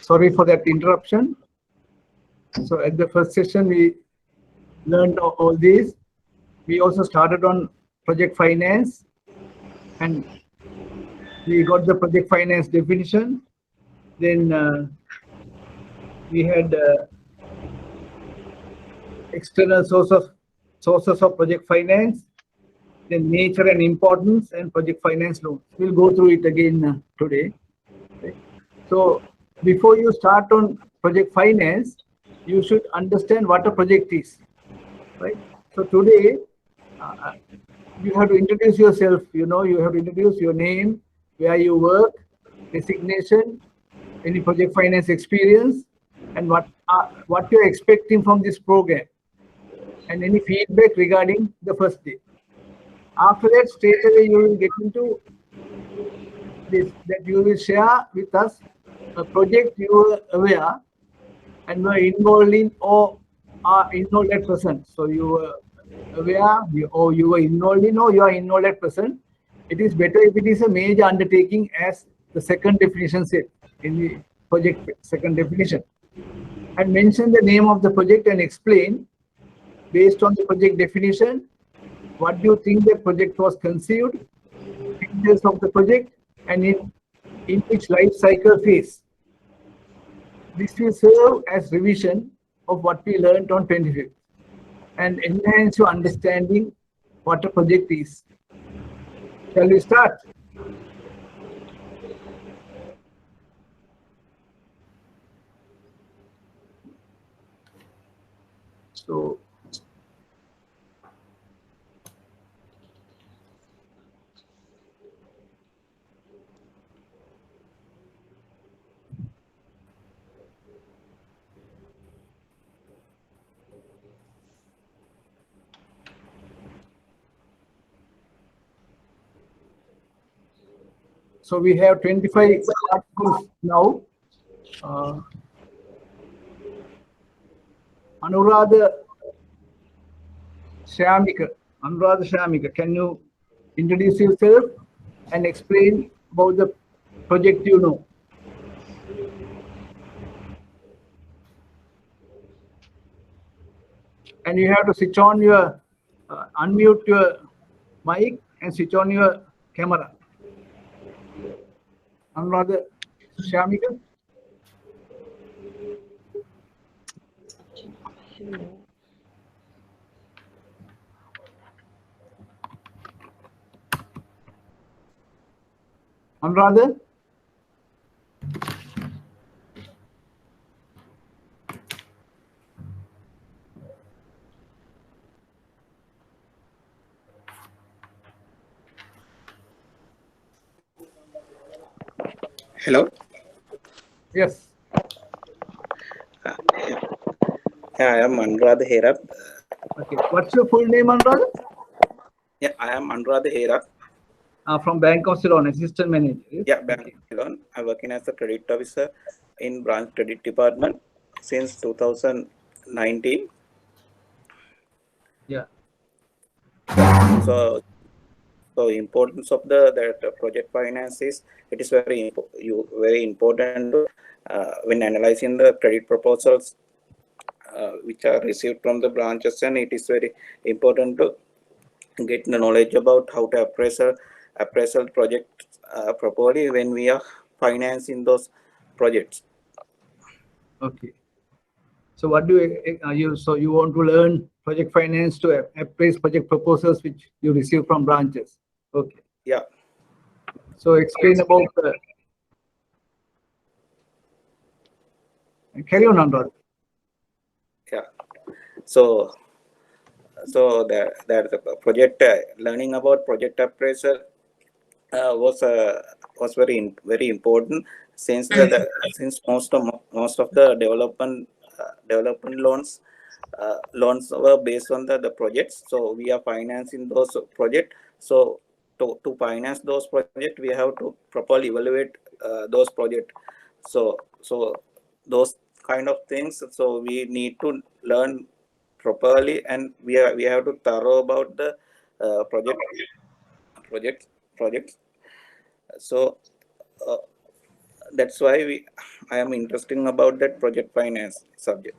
Sorry for that interruption. So at the first session, we learned all these. We also started on project finance, and we got the project finance definition. Then we had external sources of project finance, then nature and importance, and project finance loans. We'll go through it again today. Okay. So before you start on project finance, you should understand what a project is, right? So today, you have to introduce yourself. You have to introduce your name, where you work, designation, any project finance experience, and what you're expecting from this program, and any feedback regarding the first day. After that, straight away you will get into this, that you will share with us a project you are aware and were involved in or are involved at present. So you were aware, or you were involved in, or you are involved at present. It is better if it is a major undertaking, as the second definition said in the project second definition. And mention the name of the project and explain, based on the project definition, what do you think the project was conceived, details of the project, and in which life cycle phase. This will serve as revision of what we learned on 25th and enhance your understanding what a project is. Shall we start? So, we have 25 articles now. Anuradha Shamika, can you introduce yourself and explain about the project you know? And you have to switch on your, unmute your mic and switch on your camera. Anuradha Shamika. Anuradha? Hello. Yes. I am Anuradha Herap. Okay. What's your full name, Anuradha? Yeah, I am Anuradha Herap. From Bank of Ceylon, assistant manager. Yes? Yeah, Bank of Ceylon. I'm working as a credit officer in branch credit department since 2019. Yeah. So importance of that project finance is, it is very important when analyzing the credit proposals which are received from the branches, and it is very important to get the knowledge about how to appraisal project properly when we are financing those projects. Okay. So what do you want to learn project finance to appraise project proposals which you receive from branches? Okay. Yeah. So explain about carry on, Anuradha. Yeah. So the project learning about project appraisal was very important, since since most of the development loans were based on the projects. So we are financing those projects. So to finance those projects, we have to properly evaluate those projects. So those kind of things, so we need to learn properly, and we have to thorough about the projects. So that's why I am interested about that project finance subject.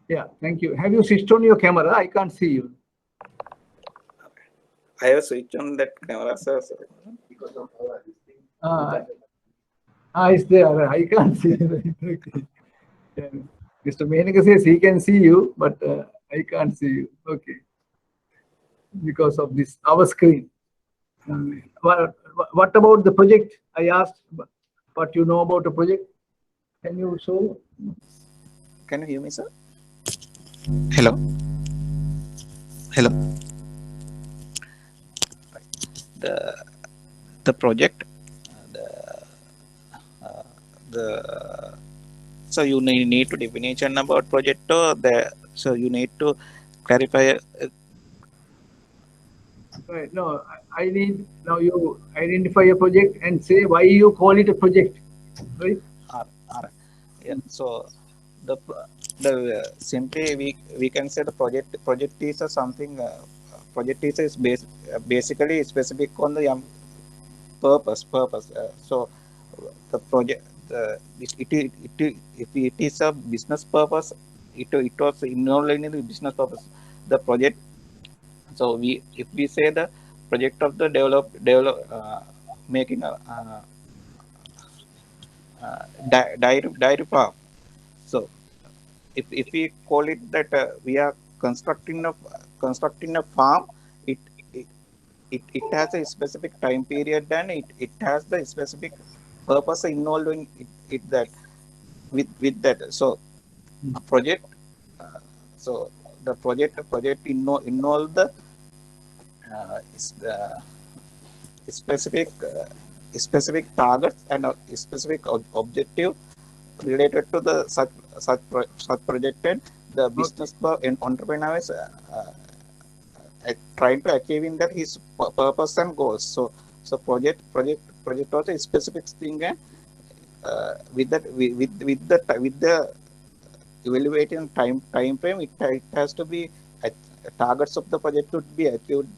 Yeah, thank you. Have you switched on your camera? I can't see you. I have switched on that camera, sir. So It's there. I can't see you. Okay. Yeah. Mr. Menaka says he can see you, but I can't see you. Okay. Because of this, our screen. What about the project? I asked what you know about the project. Can you show? can you hear me, sir? Hello. Hello. The project, the so you need to definition about project or the so you need to clarify. Right. No, I need now you identify a project and say why you call it a project. Right. Yeah. So the simply we can say the project is a something project is basically specific on the purpose. So the project if it is a business purpose, it was involved in the business purpose. The project. So if we say the project of the making a dairy farm. So if we call it that we are constructing a farm, it it has a specific time period and it has the specific purpose involved in it that with that. So a project. So the project involve the specific specific targets and a specific objective related to the such project, and the business and entrepreneur is trying to achieving that his purpose and goals. So project also is specific thing, and with that with the evaluating time frame, it has to be targets of the project to be achieved.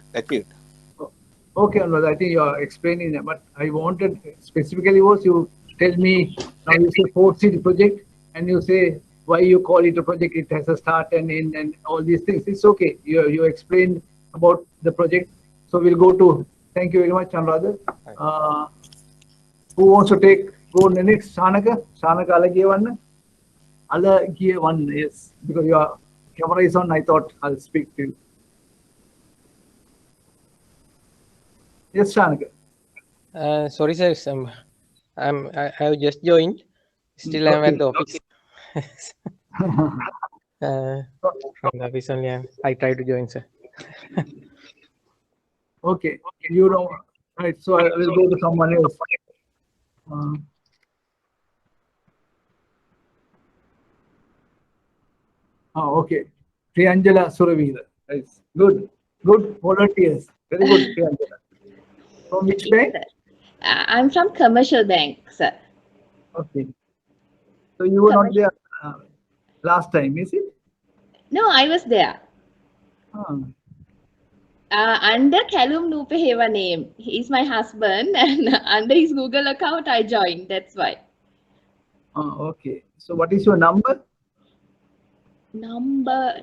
Okay, Anwar, I think you are explaining that, but I wanted specifically was you tell me now you say Fort City project and you say why you call it a project. It has a start and end and all these things. It's okay. You explained about the project. So we'll go to, thank you very much, Anuradha. Who wants to go on the next? Shanaka? Shanaka Alagiyavanna? Alagiyavanna, yes. Because your camera is on, I thought I'll speak to you. Yes, Shanaka. Sorry, sir. I have just joined. Still, I'm at the office. From the office only, I try to join, sir. Okay, you know, right? So I will go to someone else. Okay, Priyanjala Suravira. Nice. Good volunteers. Very good, Priyanjala. From which bank? I'm from Commercial Bank, sir. Okay. So you were not there last time, is it? No, I was there. Under Kalum Nupeheva name. He's my husband, and under his Google account, I joined. That's why. Okay. So what is your number? Number?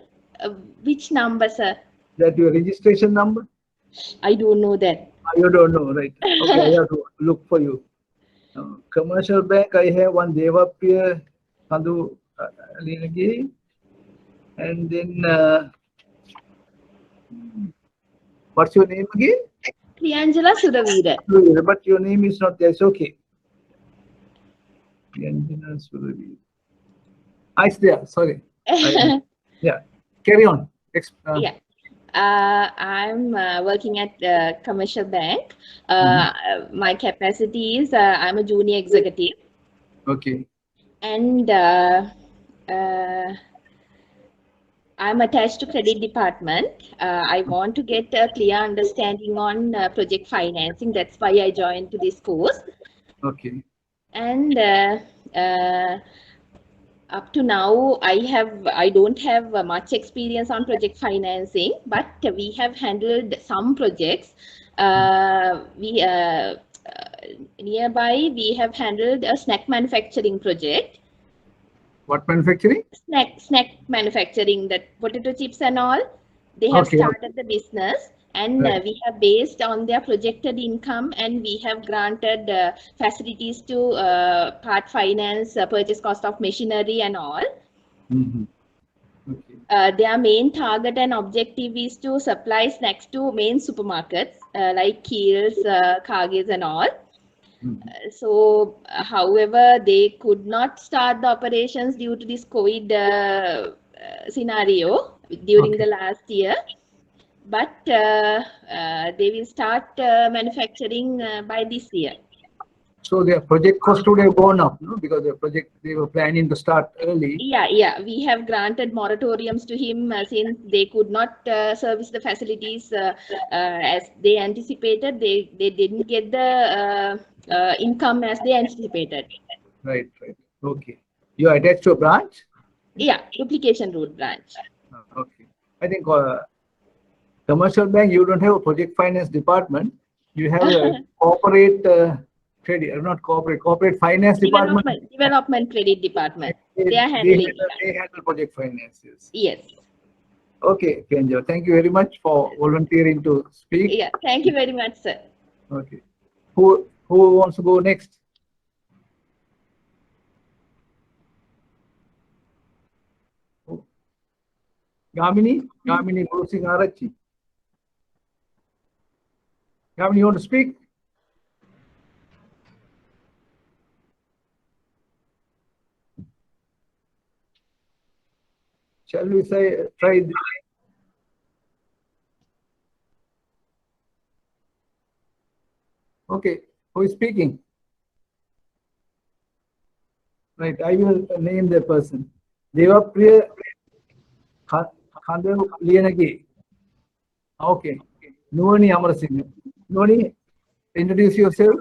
Which number, sir? That your registration number? I don't know that. You don't know, right? Okay, I have to look for you. Commercial Bank, I have one Devapya Kandu Linagi, and then what's your name again? Priyanjala Suravira. But your name is not there. It's okay. Priyanjala Suravira. It's there. Sorry. Yeah. Carry on. Yeah. I'm working at Commercial Bank. My capacity is I'm a junior executive. Okay. And I'm attached to credit department. I want to get a clear understanding on project financing. That's why I joined to this course. Okay. And up to now, I don't have much experience on project financing, but we have handled some projects. Nearby, we have handled a snack manufacturing project. What manufacturing? Snack manufacturing, that potato chips and all. They have Okay. started the business, and Right. we have based on their projected income, and we have granted facilities to part finance, purchase cost of machinery and all. Mhm. Okay. Their main target and objective is to supply snacks to main supermarkets like Kiehl's, Cargill and all. So, however, they could not start the operations due to this COVID scenario during the last year. But they will start manufacturing by this year. So their project cost would have gone up, no? Because the project they were planning to start early. Yeah. We have granted moratoriums to him since they could not service the facilities as they anticipated. They didn't get the income as they anticipated. Right. Okay. You are attached to a branch? Yeah, duplication route branch. Okay. I think commercial bank, you don't have a project finance department. You have a corporate credit, or not corporate finance department. Development credit department. They are handling. They handle project finances. Yes. Okay, Kenjo. Thank you very much for volunteering to speak. Yeah. Thank you very much, sir. Okay. Who wants to go next? Gamini Gurusing Arachi. Gamini, you want to speak? Shall we try this? Okay, who is speaking? Right, I will name the person. Devapriya Khandev Liyanagi. Okay. Nuwani Amarasinghe. Nuwani, introduce yourself.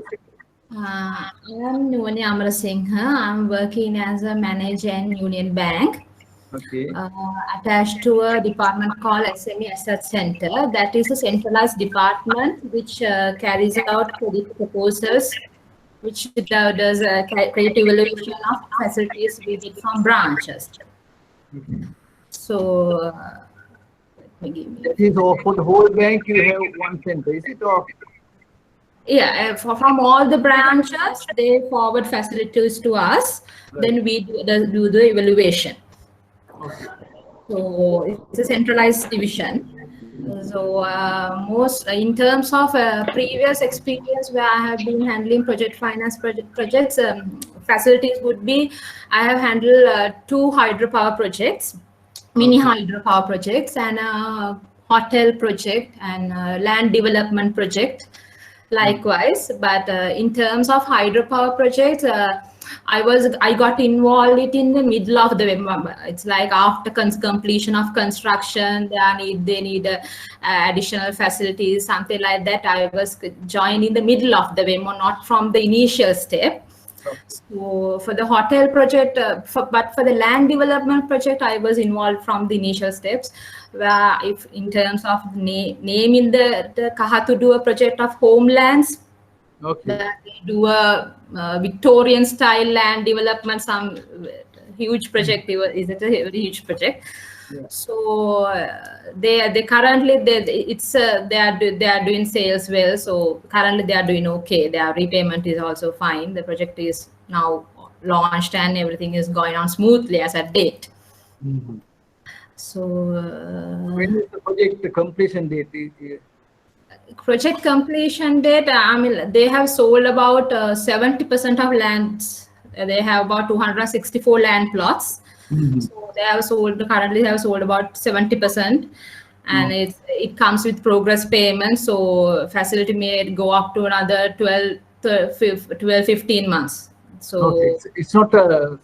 I am Nuwani Amarasinghe. I'm working as a manager in Union Bank. Okay. Attached to a department called SME Asset Center. That is a centralized department which carries out credit proposals, which does credit evaluation of facilities we get from branches. Okay. So, let me give That is for the whole bank, you have one center, is it? Or? Yeah, from all the branches, they forward facilities to us. Right. Then we do the evaluation. Okay. So it's a centralized division. So most in terms of previous experience where I have been handling project finance projects, facilities would be, I have handled 2 hydropower projects, mini hydropower projects, and a hotel project and land development project likewise. But in terms of hydropower projects, I got involved in the middle of the web. It's like after completion of construction, they need additional facilities, something like that. I was joined in the middle of the WEMO, not from the initial step. So for the hotel project, but for the land development project, I was involved from the initial steps. Where if in terms of name in the Kaha to do a project of homelands. Okay. They do a Victorian style land development, some huge project. Is it a very huge project? Yeah. So they currently they are doing sales well. So currently they are doing okay. Their repayment is also fine. The project is now launched and everything is going on smoothly as at date. Mm-hmm. So when is the project completion date? Project completion date, I mean, they have sold about 70% of lands. They have about 264 land plots. Mm-hmm. So they have currently have sold about 70%, and it comes with progress payment. So facility may go up to another 12-15 months. So okay. It's not a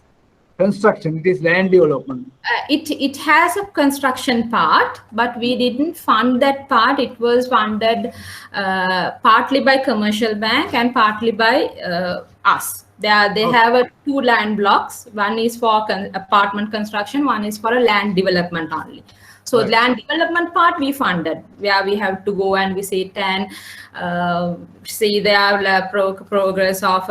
construction, it is land development. It has a construction part, but we didn't fund that part. It was funded partly by commercial bank and partly by us. They have 2 land blocks. One is for apartment construction, one is for a land development only. So Right. land development part we funded, where we have to go and visit and see their progress of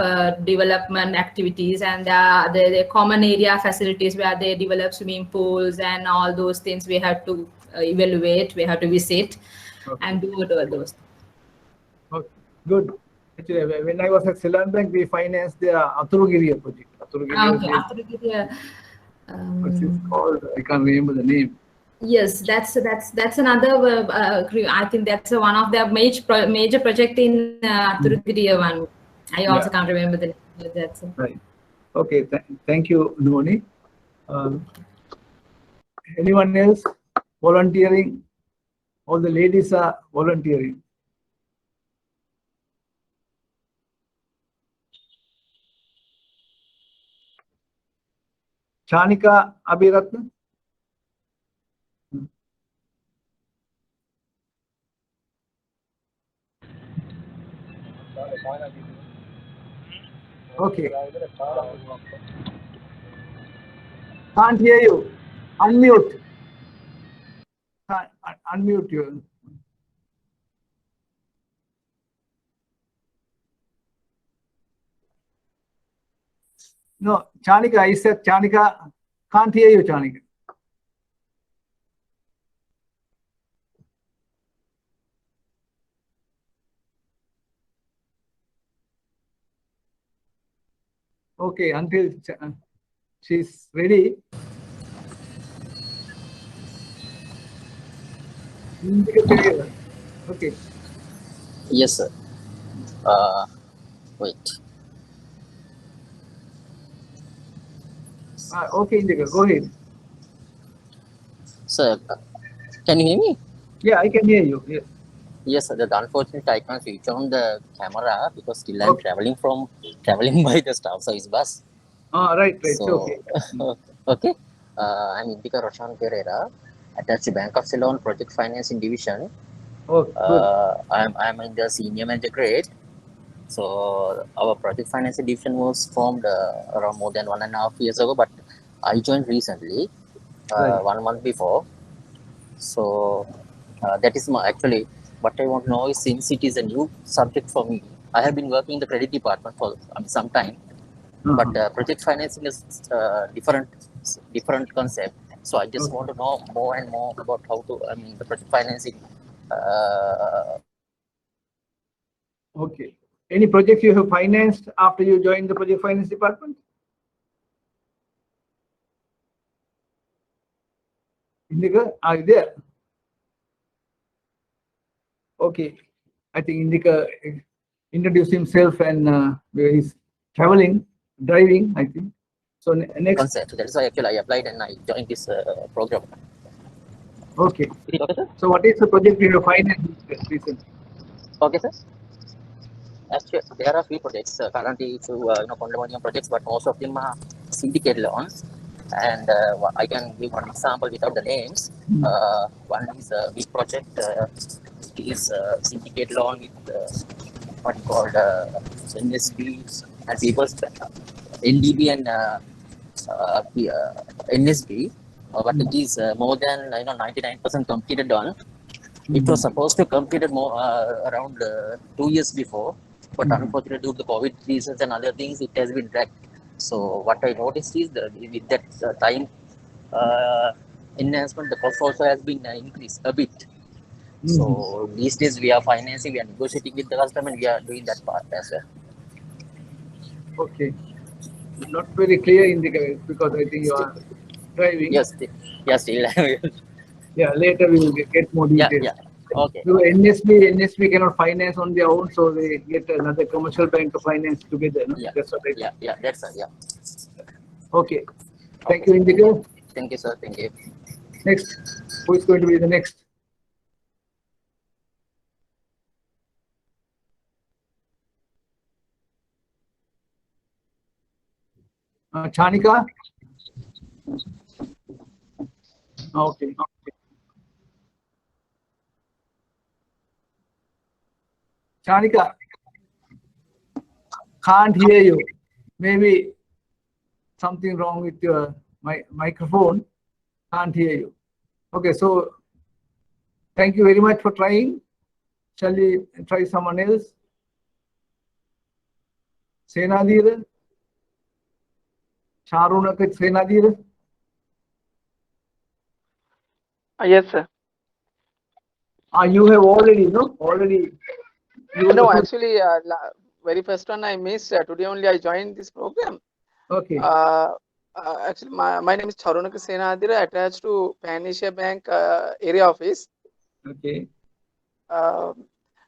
development activities, and the common area facilities where they develop swimming pools and all those things we have to evaluate, we have to visit and do all those. Okay, good. Actually, when I was at Ceylon Bank, we financed the Aturugiriya project. Okay, Aturugiriya, What's it called? I can't remember the name. yes, that's another. I think that's one of the major project in Aturugiriya one. I also Yeah. can't remember the name. That's Right. Okay. Thank you, Noni. Anyone else volunteering? All the ladies are volunteering. Chanika Abhiratna? Okay. Can't hear you. Unmute. Unmute you. No, Chanika, I said Chanika. Can't hear you, Chanika. Okay, until she's ready. Okay. Yes, sir. Wait. Okay, Indika, go ahead. Sir, can you hear me? Yeah, I can hear you. Yes. Yes, sir. Unfortunately, I can't switch on the camera because still I'm Okay. traveling by the staff service bus. Right. So, Okay. okay. I'm Indika Roshan Pereira, attached to Bank of Ceylon Project Financing Division. Oh, good. I'm in the senior manager grade. So our project financing division was formed around more than 1.5 years ago, but I joined recently, Right. 1 month before. So that is actually what I want to know is, since it is a new subject for me, I have been working in the credit department for some time, but project financing is different concept. So I just want to know more and more about how to, the project financing. Okay. Any projects you have financed after you joined the project finance department? Indika, are you there? Okay. I think Indika introduced himself and he's traveling, driving, I think. So next. Concept. That is why actually I applied and I joined this program. Okay. Is it okay, sir? So what is the project you have financed recently? Okay, sir. Actually, there are few projects currently, condominium projects, but most of them are syndicate loans. And I can give one example without the names. One is a big project. It is syndicate loan with what you call NSB and people's NDB and NSB. But it is more than 99% completed on. It was supposed to completed more around 2 years before, but unfortunately due to the COVID reasons and other things, it has been dragged. So what I noticed is that with that time enhancement, the cost also has been increased a bit. So these days we are financing, we are negotiating with the customer, and we are doing that part as well. Okay. Not very clear, Indika, because I think you are driving. Yes, still. Yeah, later we will get more details. Yeah. Okay. So NSB cannot finance on their own, so they get another commercial bank to finance together. No? Yeah. That's what I think. Yeah, that's right. Yeah. Okay. Thank you, Indika. Thank you, sir. Thank you. Next. Who is going to be the next? Chanika? Okay. Chanika, can't hear you. Maybe something wrong with your microphone. Can't hear you. Okay, so thank you very much for trying. Shall we try someone else? Senadir? Charunaka Senadir? Yes, sir. You have already, no? Already. You No, were the actually, very first one I missed. Today only I joined this program. okay. Actually, my name is Charunaka Senadira, attached to Pan Asia Bank area office. Okay.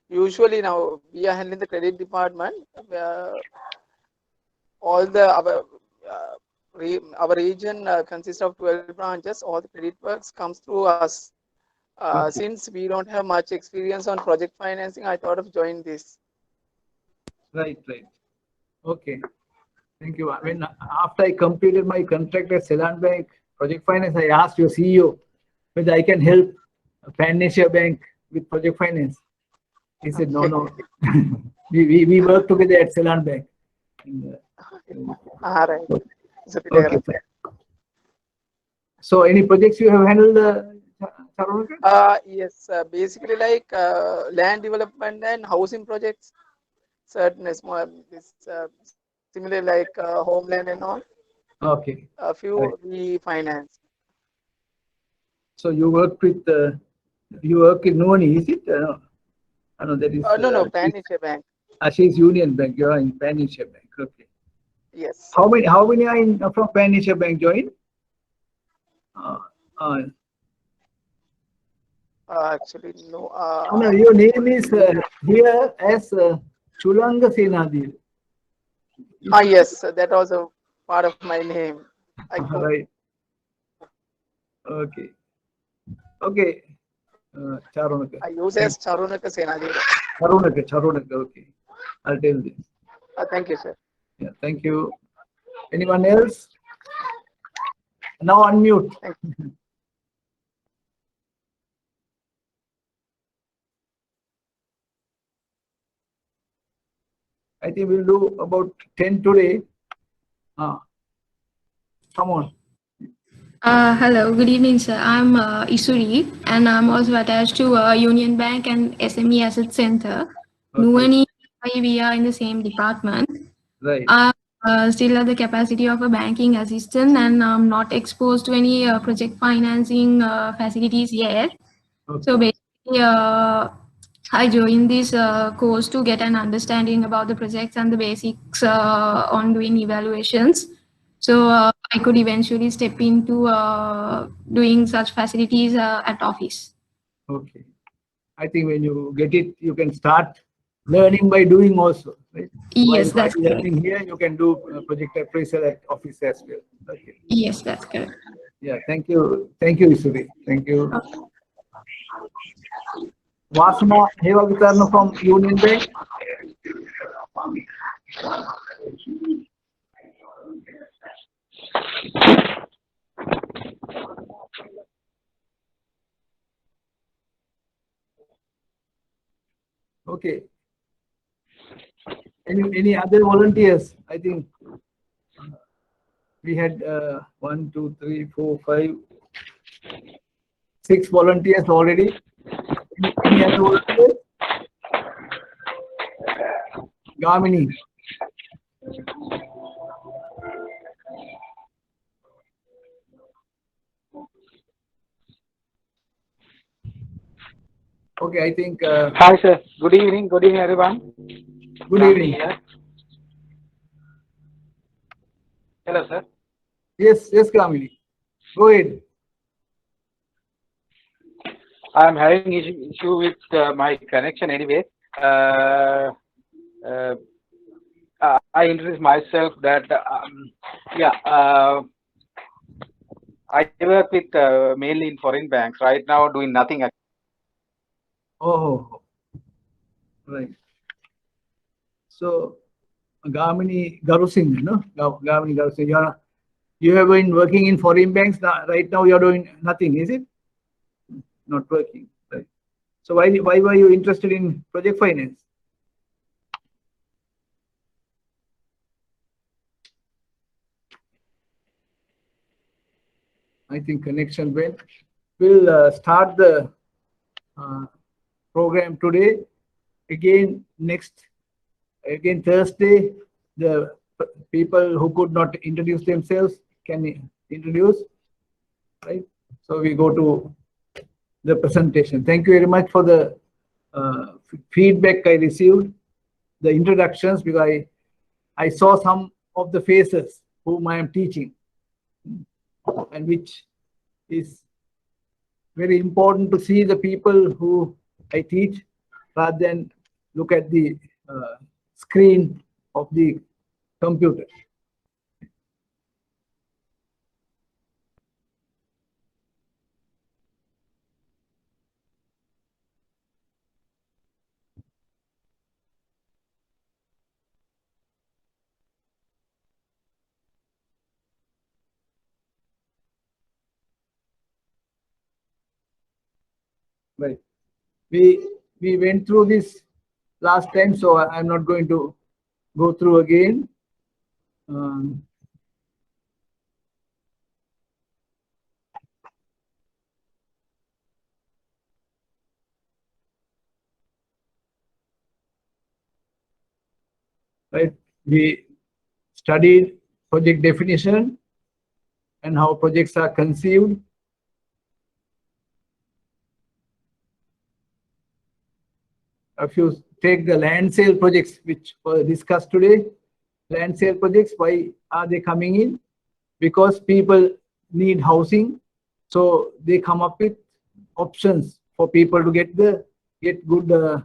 Usually now we are handling the credit department. All the our region consists of 12 branches. All the credit works comes through us. Okay. Since we don't have much experience on project financing, I thought of joining this. Right, right. Okay. Thank you. When after I completed my contract at Ceylon Bank Project Finance, I asked your CEO whether I can help Pan Asia Bank with project finance. He said, no, no. we work together at Ceylon Bank. And, Right. It's a bit okay. So any projects you have handled, Charunaka? Yes, basically like land development and housing projects. Certain small, this similar like homeland and all. Okay. A few Right. we finance. So you work with Noni, is it? No, that is. No, Pan Asia Bank. She's Union Bank. You are in Pan Asia Bank. Okay. Yes. How many are in from Pan Asia Bank join? Actually, no. No, your name is here as Chulanga Senadir. Yes, that was a part of my name. Right. Okay. Okay. Charunaka. I use as Charunaka Senadira. Charunaka. Okay. I'll tell this. Thank you, sir. Yeah. Thank you. Anyone else? Now unmute. Thank I think we'll do about 10 today. Come on. Hello, good evening, sir. I'm Isuri, and I'm also attached to Union Bank and SME Asset Center. Okay. Nuani, we are in the same department. Right. I'm still at the capacity of a banking assistant, and I'm not exposed to any project financing facilities yet. Okay. So basically, I joined this course to get an understanding about the projects and the basics on doing evaluations. So I could eventually step into doing such facilities at office. Okay. I think when you get it, you can start learning by doing also. Right? Yes, While that's learning here, you can do project appraisal at office as well. Okay. Yes, that's correct. Yeah. Thank you. Thank you, Isuri. Thank you. Vasana Heva Vitarna from Union Bank. Okay. Any other volunteers? I think we had 1, 2, 3, 4, 5, 6 volunteers already. Any other volunteers? Gamini. Okay, I think. Hi, sir. Good evening. Good evening, everyone. Good evening. Here. Hello, sir. Yes, Gamini. Go ahead. I'm having issue with my connection anyway. I introduce myself that I work with mainly in foreign banks right now, doing nothing. Oh, right. So, Gamini Garusingh, no? Gamini Garusingh, you have been working in foreign banks. Right now, you are doing nothing, is it? Not working, right? So, why were you interested in project finance? I think connection went. will start the program today. Again, Thursday, the people who could not introduce themselves can introduce, right? So we go to the presentation. Thank you very much for the feedback I received, the introductions, because I saw some of the faces whom I am teaching, and which is very important to see the people who I teach rather than look at the screen of the computer. Right. We went through this last time, so I'm not going to go through again. Right. We studied project definition and how projects are conceived. If you take the land sale projects which were discussed today, land sale projects, why are they coming in? Because people need housing, so they come up with options for people to get good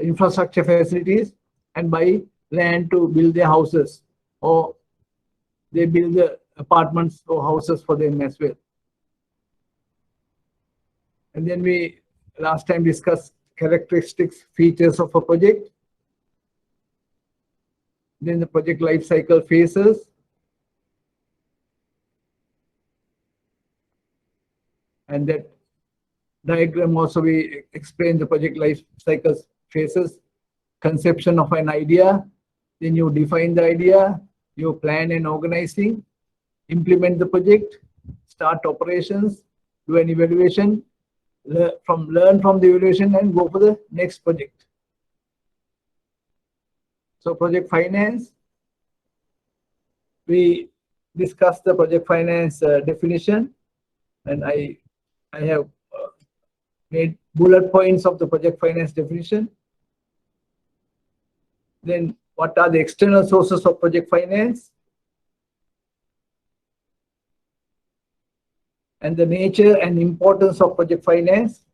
infrastructure facilities and buy land to build their houses, or they build the apartments or houses for them as well. And then we last time discussed characteristics, features of a project. Then the project life cycle phases. And that diagram also we explain the project life cycle phases. Conception of an idea, then you define the idea, you plan and organizing, implement the project, start operations, do an evaluation, learn from the evaluation and go for the next project. So project finance, we discussed the project finance definition, and I have made bullet points of the project finance definition. Then what are the external sources of project finance? And the nature and importance of project finance,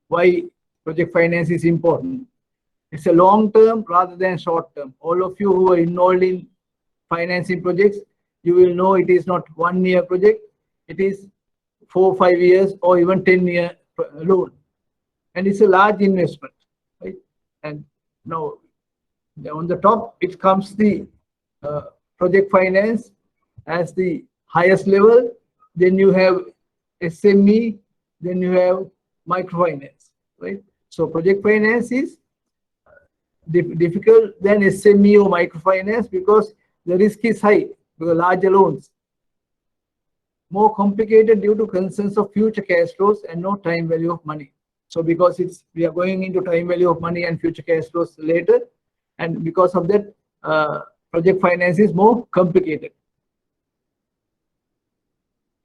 why project finance is important. It's a long term rather than short term. All of you who are involved in financing projects, you will know it is not 1 year project, it is 4 or 5 years or even 10-year loan. And it's a large investment, right? And now on the top, it comes the project finance as the highest level. Then you have SME, then you have microfinance, right? So project finance is difficult than SME or microfinance because the risk is high, because larger loans. More complicated due to concerns of future cash flows and no time value of money. So because we are going into time value of money and future cash flows later, and because of that, project finance is more complicated.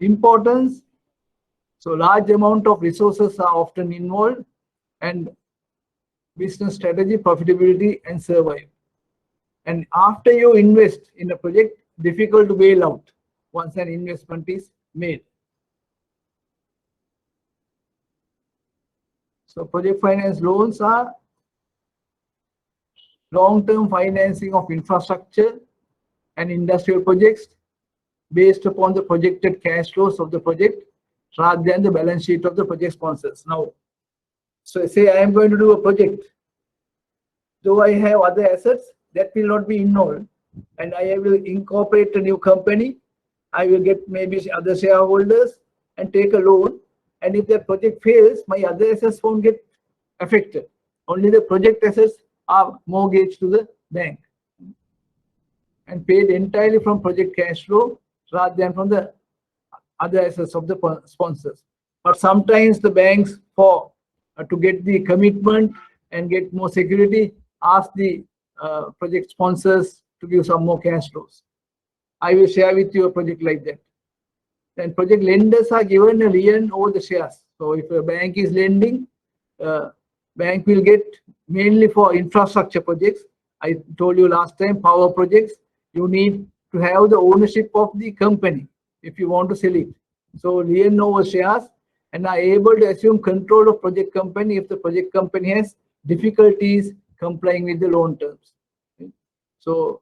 Importance. So large amount of resources are often involved, and business strategy, profitability, and survive. And after you invest in a project, difficult to bail out once an investment is made. So project finance loans are long-term financing of infrastructure and industrial projects based upon the projected cash flows of the project rather than the balance sheet of the project sponsors. Now, so say I am going to do a project. Though I have other assets, that will not be involved, and I will incorporate a new company. I will get maybe other shareholders and take a loan. And if the project fails, my other assets won't get affected. Only the project assets are mortgaged to the bank and paid entirely from project cash flow rather than from the other assets of the sponsors. But sometimes the banks, for to get the commitment and get more security, ask the project sponsors to give some more cash flows. I will share with you a project like that. And project lenders are given a lien over the shares. So if a bank is lending, bank will get mainly for infrastructure projects. I told you last time, power projects, you need to have the ownership of the company if you want to sell it. So lien over shares, and are able to assume control of project company if the project company has difficulties complying with the loan terms. Okay? So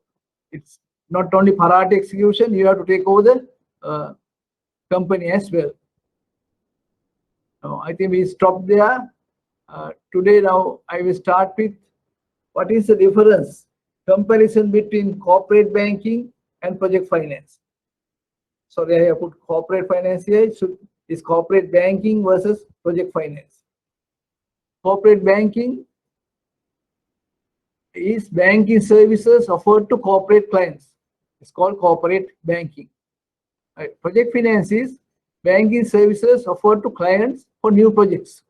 it's not only Parate execution, you have to take over the company as well. Now, I think we stop there. Today now I will start with what is the difference, comparison between corporate banking and project finance. Sorry, I have put corporate finance here. Is corporate banking versus project finance. Corporate banking is banking services offered to corporate clients. It's called corporate banking. Right. Project finance is banking services offered to clients for new projects.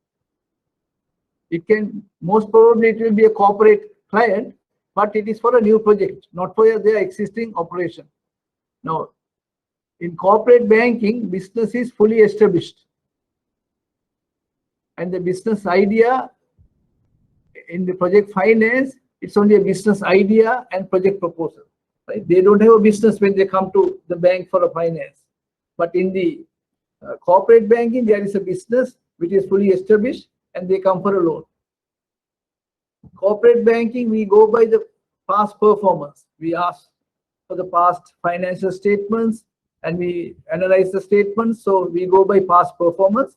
It can, most probably it will be a corporate client, but it is for a new project, not for their existing operation. Now, in corporate banking, business is fully established. And the business idea in the project finance, it's only a business idea and project proposal. Right? They don't have a business when they come to the bank for a finance. But in the corporate banking, there is a business which is fully established and they come for a loan. Corporate banking, we go by the past performance. We ask for the past financial statements and we analyze the statements. So we go by past performance.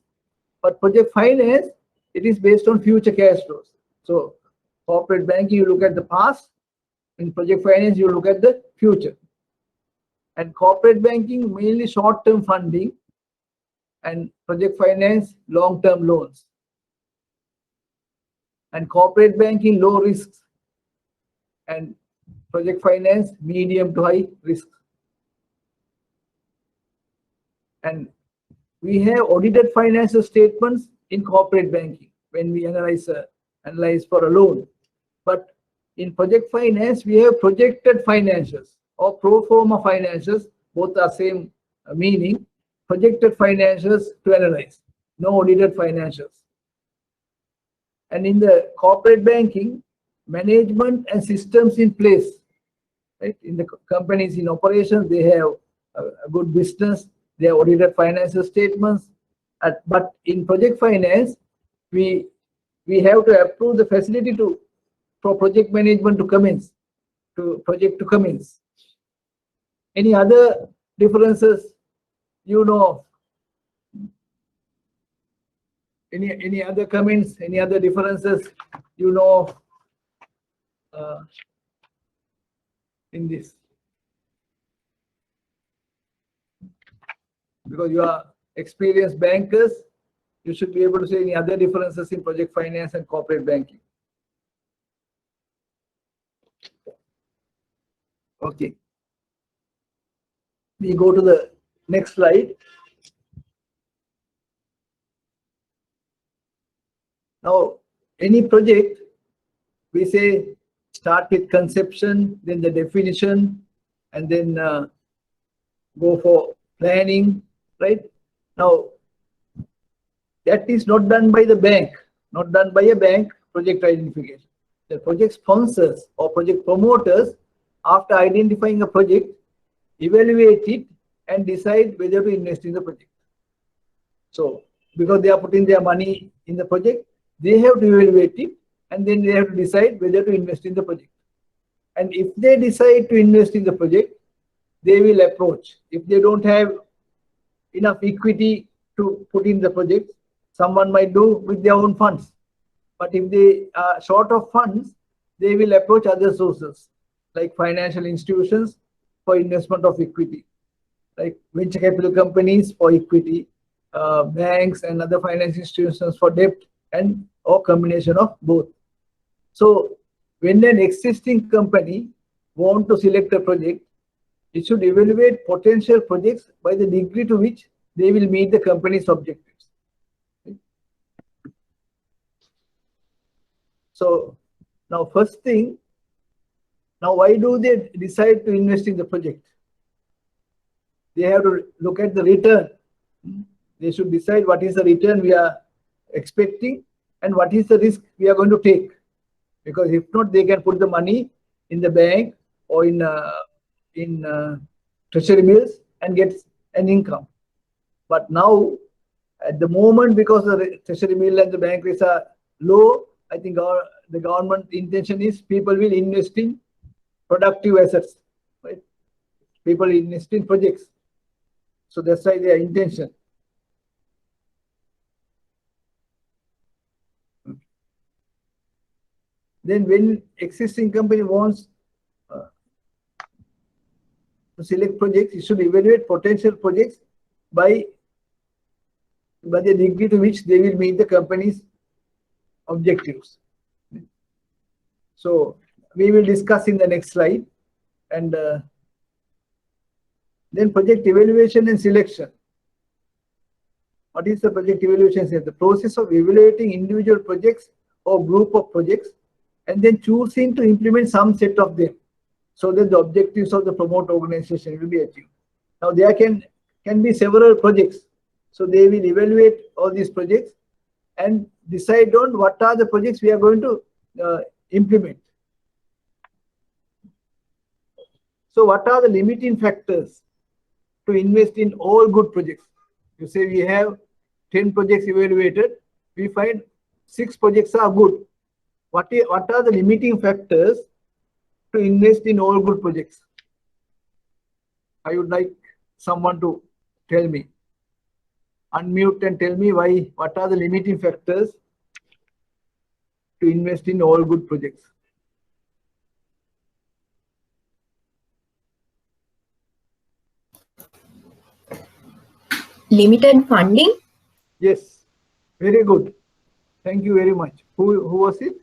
But project finance, it is based on future cash flows. So corporate banking, you look at the past. In project finance, you look at the future. And corporate banking, mainly short-term funding, and project finance, long-term loans. And corporate banking, low risks, and project finance, medium to high risk. And we have audited financial statements in corporate banking when we analyze for a loan. But in project finance, we have projected financials or pro forma financials, both are same meaning, projected financials to analyze, no audited financials. And in the corporate banking, management and systems in place, right? In the companies in operation, they have a good business, they have audited financial statements. But in project finance, we have to approve the facility for project management to commence, to project to commence. Any other differences you know? Any other comments? Any other differences you know in this? Because you are experienced bankers, you should be able to say any other differences in project finance and corporate banking. Okay. We go to the next slide. Now, any project, we say start with conception, then the definition, and then go for planning, right? Now, that is not done by the bank, not done by a bank, project identification. The project sponsors or project promoters, after identifying a project, evaluate it and decide whether to invest in the project. So, because they are putting their money in the project, they have to evaluate it and then they have to decide whether to invest in the project. And if they decide to invest in the project, they will approach. If they don't have enough equity to put in the project, someone might do with their own funds. But if they are short of funds, they will approach other sources like financial institutions for investment of equity, like venture capital companies for equity, banks and other finance institutions for debt, and or combination of both. So when an existing company wants to select a project, it should evaluate potential projects by the degree to which they will meet the company's objectives. So now first thing, now why do they decide to invest in the project? They have to look at the return. They should decide what is the return we are expecting and what is the risk we are going to take. Because if not, they can put the money in the bank or in treasury bills and get an income. But now, at the moment, because the treasury bill and the bank rates are low, I think the government intention is people will invest in productive assets, right? People invest in projects. So that's why their intention. Then when existing company wants to select projects, it should evaluate potential projects by the degree to which they will meet the company's objectives. So we will discuss in the next slide. And then project evaluation and selection. What is the project evaluation? The process of evaluating individual projects or group of projects and then choosing to implement some set of them so that the objectives of the promote organization will be achieved. Now there can be several projects. So they will evaluate all these projects and decide on what are the projects we are going to implement. So what are the limiting factors to invest in all good projects? You say we have 10 projects evaluated, we find 6 projects are good. What are the limiting factors to invest in all good projects? I would like someone to tell me. Unmute and tell me what are the limiting factors to invest in all good projects? Limited funding? Yes, very good. Thank you very much. Who was it?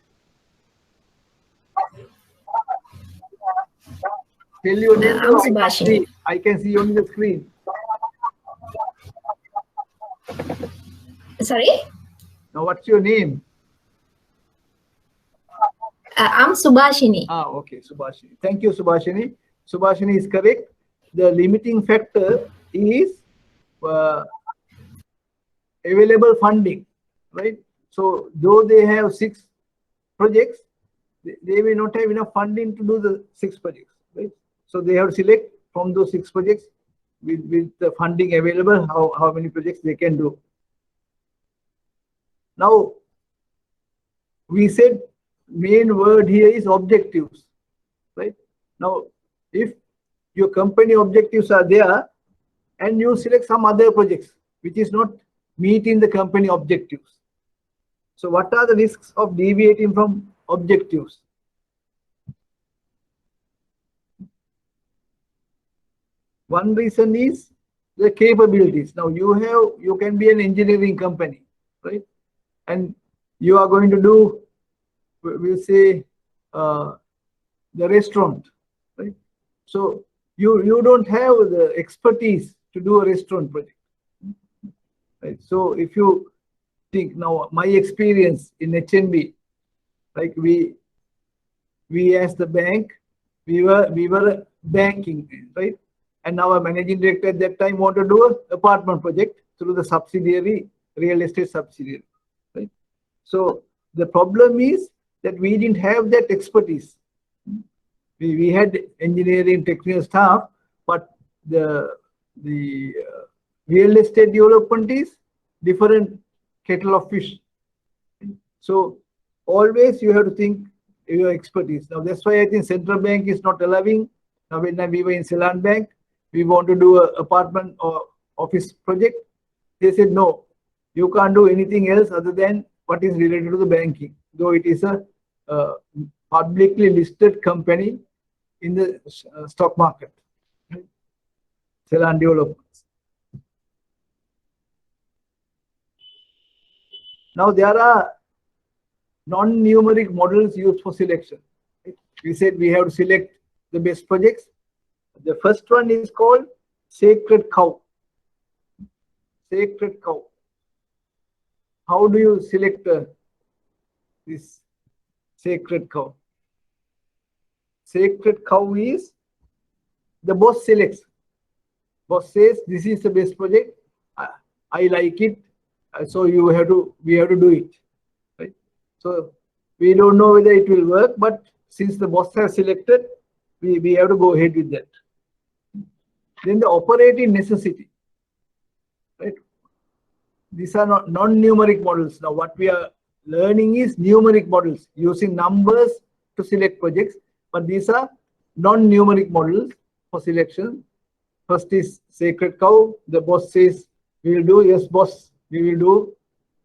Tell your name. I'm Subhashini. I can see on the screen. Sorry? Now, what's your name? I'm Subhashini. Okay, Subhashini. Thank you, Subhashini. Subhashini is correct. The limiting factor is available funding, right? So, though they have 6 projects, they may not have enough funding to do the 6 projects, right? So, they have to select from those 6 projects with the funding available, how many projects they can do. Now, we said main word here is objectives, right? Now, if your company objectives are there and you select some other projects which is not meeting the company objectives. So what are the risks of deviating from objectives? One reason is the capabilities. Now you can be an engineering company, right? And you are going to do, we'll say, the restaurant, right? So you don't have the expertise to do a restaurant project, right? So if you think now, my experience in HNB, like we as the bank, we were banking, right? And our managing director at that time wanted to do an apartment project through the subsidiary, real estate subsidiary, right? So the problem is that we didn't have that expertise. We had engineering technical staff, but the real estate development is different kettle of fish. So always you have to think your expertise. Now that's why I think Central Bank is not allowing. Now when we were in Ceylon Bank, we want to do an apartment or office project. They said, no, you can't do anything else other than what is related to the banking, though it is a publicly listed company in the stock market, right? Ceylon Developments. Now there are non-numeric models used for selection. We said we have to select the best projects. The first one is called sacred cow. Sacred cow. How do you select this sacred cow. Sacred cow is the boss selects. Boss says, this is the best project. I like it. So we have to do it. Right? So we don't know whether it will work, but since the boss has selected, we have to go ahead with that. Then the operating necessity. Right? These are not non-numeric models. Now what we are learning is numeric models using numbers to select projects, but these are non-numeric models for selection. First is sacred cow. The boss says, we will do. Yes, boss, we will do.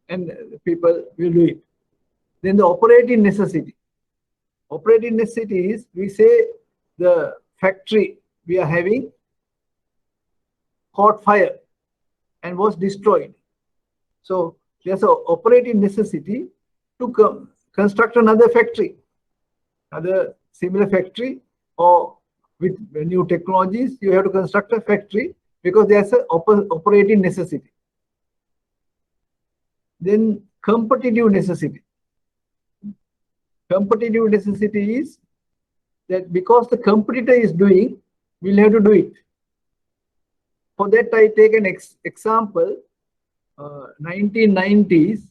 And people will do it. Then the operating necessity. Operating necessity is, we say the factory we are having caught fire and was destroyed. So there's an operating necessity to construct another factory, another similar factory, or with new technologies, you have to construct a factory because there's an operating necessity. Then competitive necessity. Competitive necessity is that because the competitor is doing, we'll have to do it. For that, I take an example. 1990s,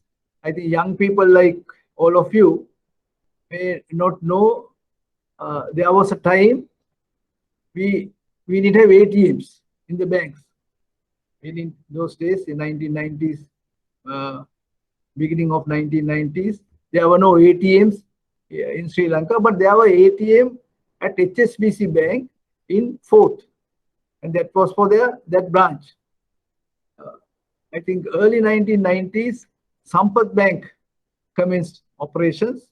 I think young people like all of you may not know, there was a time we didn't have ATMs in the banks. In those days, in 1990s, beginning of 1990s, there were no ATMs in Sri Lanka, but there were ATM at HSBC Bank in Fort, and that was for that branch. I think early 1990s, Sampath Bank commenced operations.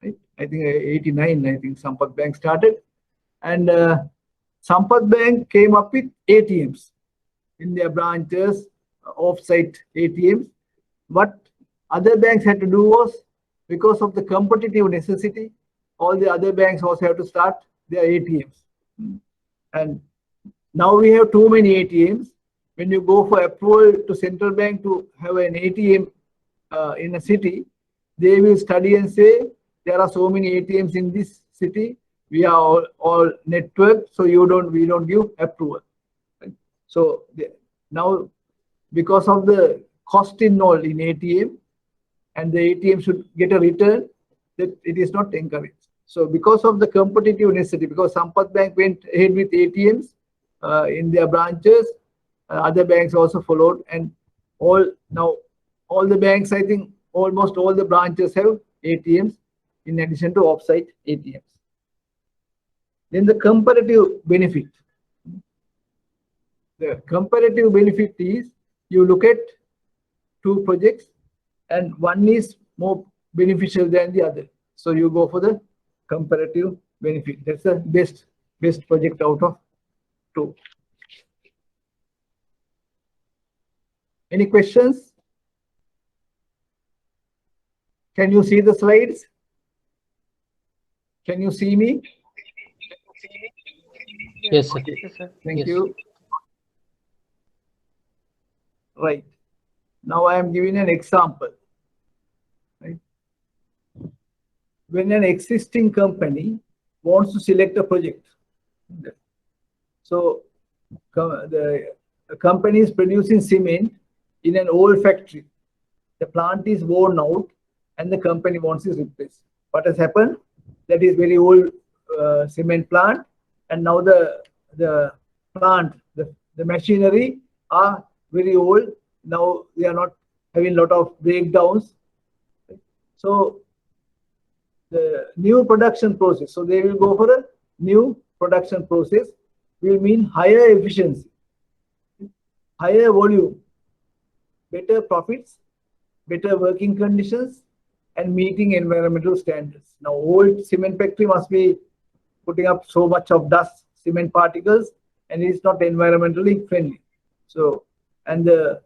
Right? I think 89, I think Sampath Bank started. And Sampath Bank came up with ATMs in their branches, off-site ATMs. What other banks had to do was, because of the competitive necessity, all the other banks also have to start their ATMs. And now we have too many ATMs. When you go for approval to central bank to have an ATM in a city, they will study and say, there are so many ATMs in this city. We are all networked, so we don't give approval. Right? So now, because of the cost involved in ATM, and the ATM should get a return, that it is not encouraged. So because of the competitive necessity, because Sampath Bank went ahead with ATMs in their branches, other banks also followed, and all the banks, I think almost all the branches have ATMs in addition to off-site ATMs. Then the comparative benefit. The comparative benefit is, you look at two projects and one is more beneficial than the other. So you go for the comparative benefit. That's the best project out of two. Any questions? Can you see the slides? Can you see me? Yes, sir. Thank Yes. you. Right. Now I am giving an example. Right? When an existing company wants to select a project, so the company is producing cement in an old factory. The plant is worn out and the company wants it replaced. What has happened? That is very old cement plant, and now the plant, the machinery are very old. Now they are not having a lot of breakdowns. So the new production process, so they will go for a new production process, will mean higher efficiency, higher volume, better profits, better working conditions, and meeting environmental standards. Now, old cement factory must be putting up so much of dust, cement particles, and it's not environmentally friendly. So, and the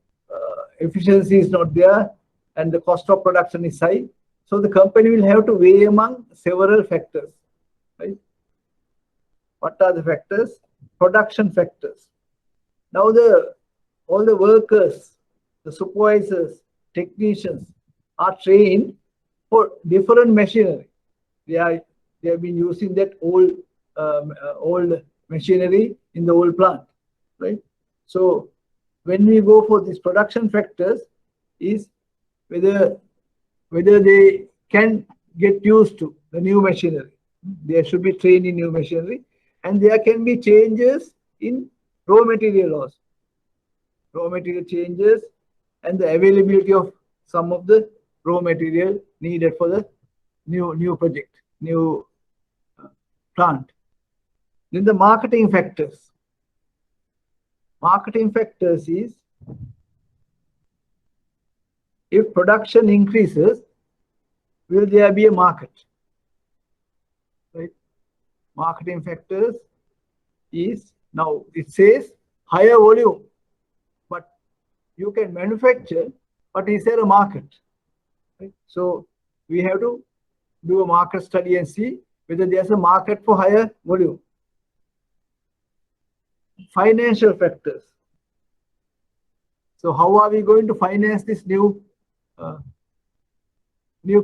efficiency is not there, and the cost of production is high. So the company will have to weigh among several factors, right? What are the factors? Production factors. Now all the workers, the supervisors, technicians are trained for different machinery. They have been using that old machinery in the old plant, right? So when we go for these production factors, is whether they can get used to the new machinery. They should be trained in new machinery, and there can be changes in raw material also. Raw material changes and the availability of some of the raw material needed for the new project, new plant. Then the marketing factors. Marketing factors is if production increases, will there be a market? Right? Marketing factors is, now it says higher volume, but you can manufacture, but is there a market? Right? So we have to do a market study and see whether there's a market for higher volume. Financial factors. So how are we going to finance this new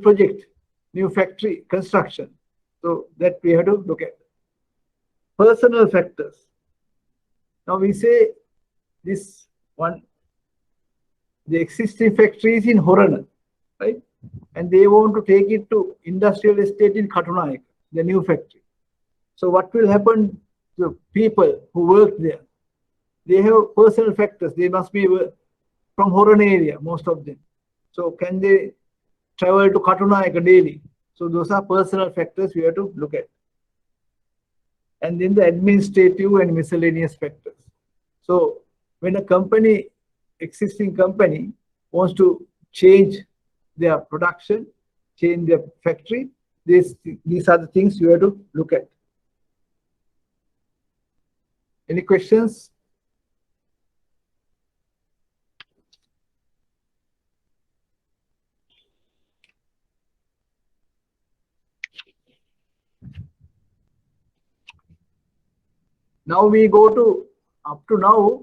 project, new factory construction? So that we have to look at. Personal factors. Now we say this one, the existing factory is in Horana, right? And they want to take it to industrial estate in Katunayake, the new factory. So what will happen to people who work there? They have personal factors. They must be from Horana area, most of them. So can they travel to Katunayake daily? So those are personal factors we have to look at. And then the administrative and miscellaneous factors. So when a company, existing company, wants to change their production, change their factory, these are the things you have to look at. Any questions? Now we go to, up to now,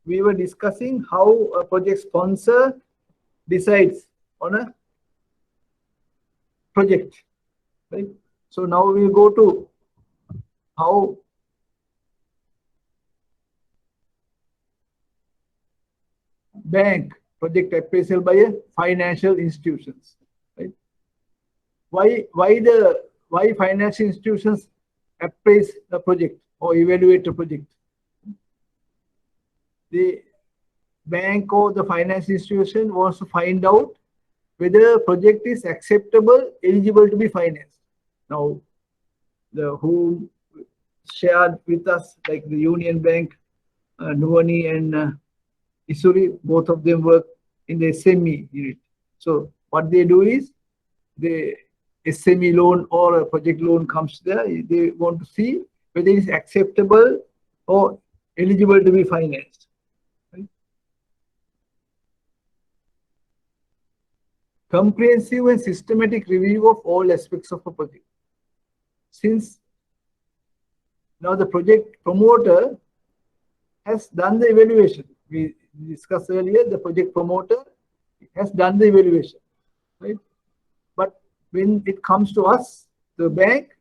we were discussing how a project sponsor decides on a project, right? So now we go to how bank project appraisal by a financial institutions, right? Why financial institutions appraise the project or evaluate the project? The bank or the finance institution wants to find out whether a project is acceptable, eligible to be financed. Now, who shared with us, like the Union Bank, Nuwani and Isuri, both of them work in the SME unit. So what they do is, the SME loan or a project loan comes there, they want to see whether it is acceptable or eligible to be financed. Right? Comprehensive and systematic review of all aspects of a project. Since now the project promoter has done the evaluation, we discussed earlier, the project promoter has done the evaluation, right? But when it comes to us, the bank,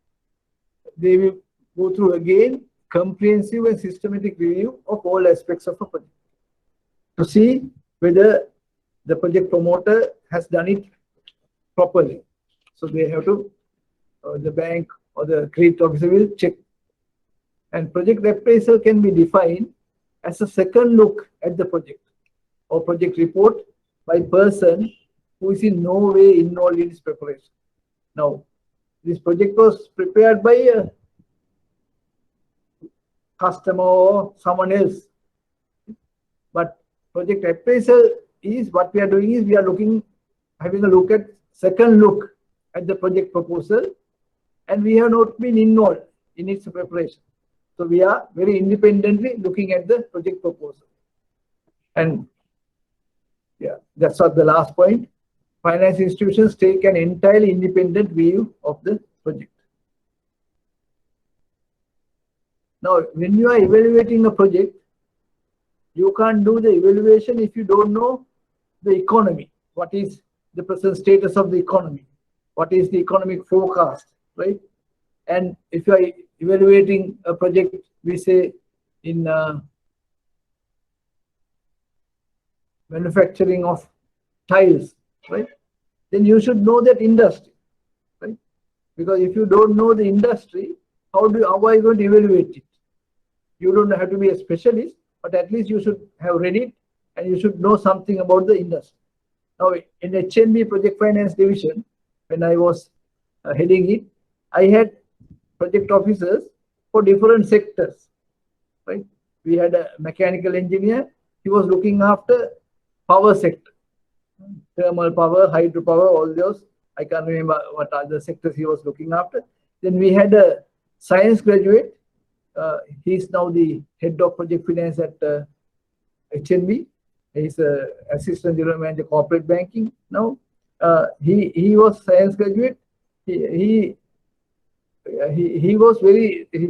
they will go through again comprehensive and systematic review of all aspects of a project to see whether the project promoter has done it properly. So they have to, the bank or the credit officer will check. And project appraisal can be defined as a second look at the project or project report by person who is in no way involved in its preparation. Now, this project was prepared by a customer or someone else. But project appraisal is, what we are doing is, we are having a look at, second look at the project proposal, and we have not been involved in its preparation. So we are very independently looking at the project proposal. And yeah, that's what the last point. Finance institutions take an entirely independent view of the project. Now, when you are evaluating a project, you can't do the evaluation if you don't know the economy. What is the present status of the economy? What is the economic forecast, right? And if you are evaluating a project, we say in manufacturing of tiles, right? Then you should know that industry, right? Because if you don't know the industry, how are you going to evaluate it? You don't have to be a specialist, but at least you should have read it and you should know something about the industry. Now, in HNB Project Finance Division, when I was heading it, I had project officers for different sectors, right? We had a mechanical engineer. He was looking after power sector, thermal power, hydropower, all those. I can't remember what other sectors he was looking after. Then we had a science graduate. He's now the head of project finance at HNB. He's a assistant general manager corporate banking now. He was science graduate. He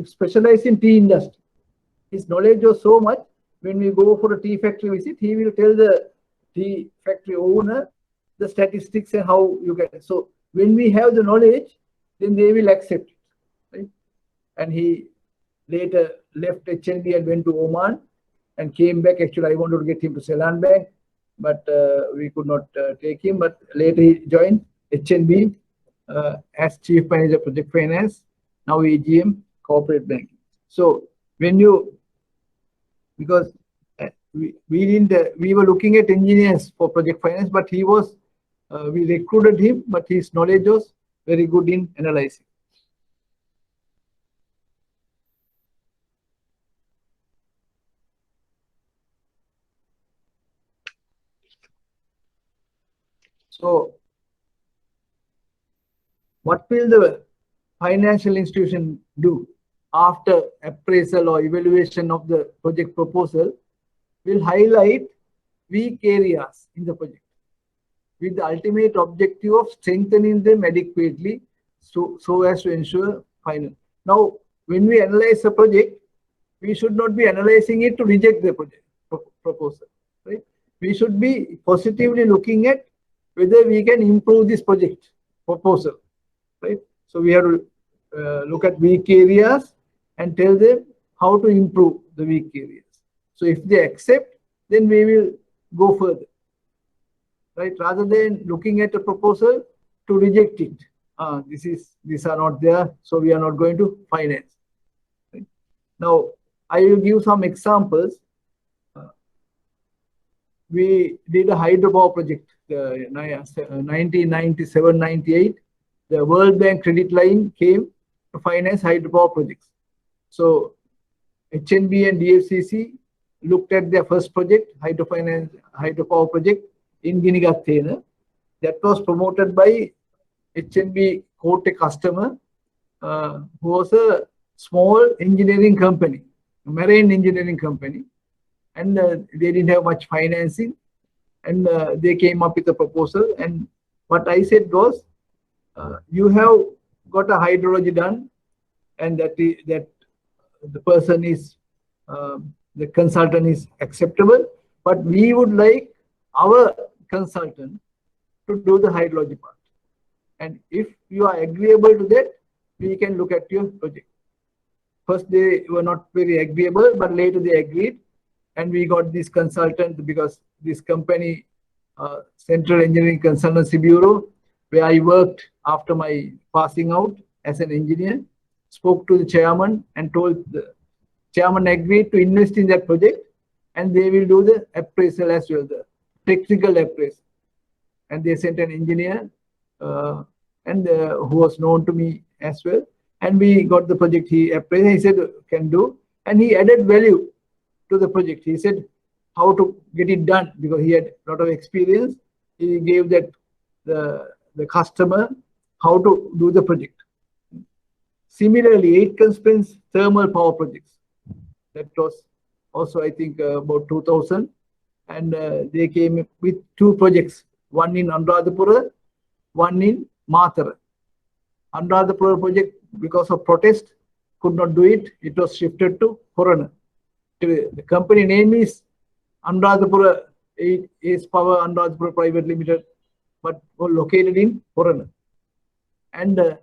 specialized in tea industry. His knowledge was so much. When we go for a tea factory visit, he will tell the tea factory owner the statistics and how you get it. So when we have the knowledge, then they will accept it, right? And he later left HNB and went to Oman and came back. Actually, I wanted to get him to Ceylon Bank, but we could not take him. But later he joined HNB as Chief Manager Project Finance, now AGM Corporate Banking. So when you, because we were looking at engineers for project finance, but he was, we recruited him, but his knowledge was very good in analyzing. So what will the financial institution do after appraisal or evaluation of the project proposal? Will highlight weak areas in the project with the ultimate objective of strengthening them adequately so as to ensure final. Now, when we analyze a project, we should not be analyzing it to reject the project proposal, right? We should be positively looking at whether we can improve this project proposal, right? So we have to look at weak areas and tell them how to improve the weak areas. So if they accept, then we will go further, right? Rather than looking at a proposal to reject it. These are not there, so we are not going to finance. Right? Now, I will give some examples. We did a hydropower project, 1997-98. The World Bank credit line came to finance hydropower projects. So HNB and DFCC looked at their first project, hydropower project in Ginigathena. That was promoted by HNB quote a customer who was a small engineering company, a marine engineering company, and they didn't have much financing, and they came up with a proposal. And what I said was, you have got a hydrology done, and that the person is the consultant is acceptable, but we would like our consultant to do the hydrology part. And if you are agreeable to that, we can look at your project. First, they were not very agreeable, but later they agreed, and we got this consultant because this company, Central Engineering Consultancy Bureau, where I worked after my passing out as an engineer, spoke to the chairman and told the chairman agreed to invest in that project, and they will do the appraisal as well, the technical appraisal. And they sent an engineer who was known to me as well. And we got the project. He appraised, he said, can do. And he added value to the project. He said how to get it done because he had a lot of experience. He gave that the customer how to do the project. Similarly, Aitken Spence thermal power projects. That was also, I think, about 2000. And they came with two projects, one in Anuradhapura, one in Mathura. Anuradhapura project, because of protest, could not do it. It was shifted to Horana. The company name is Anuradhapura Ace Power Anuradhapura Private Limited, but located in Horana. And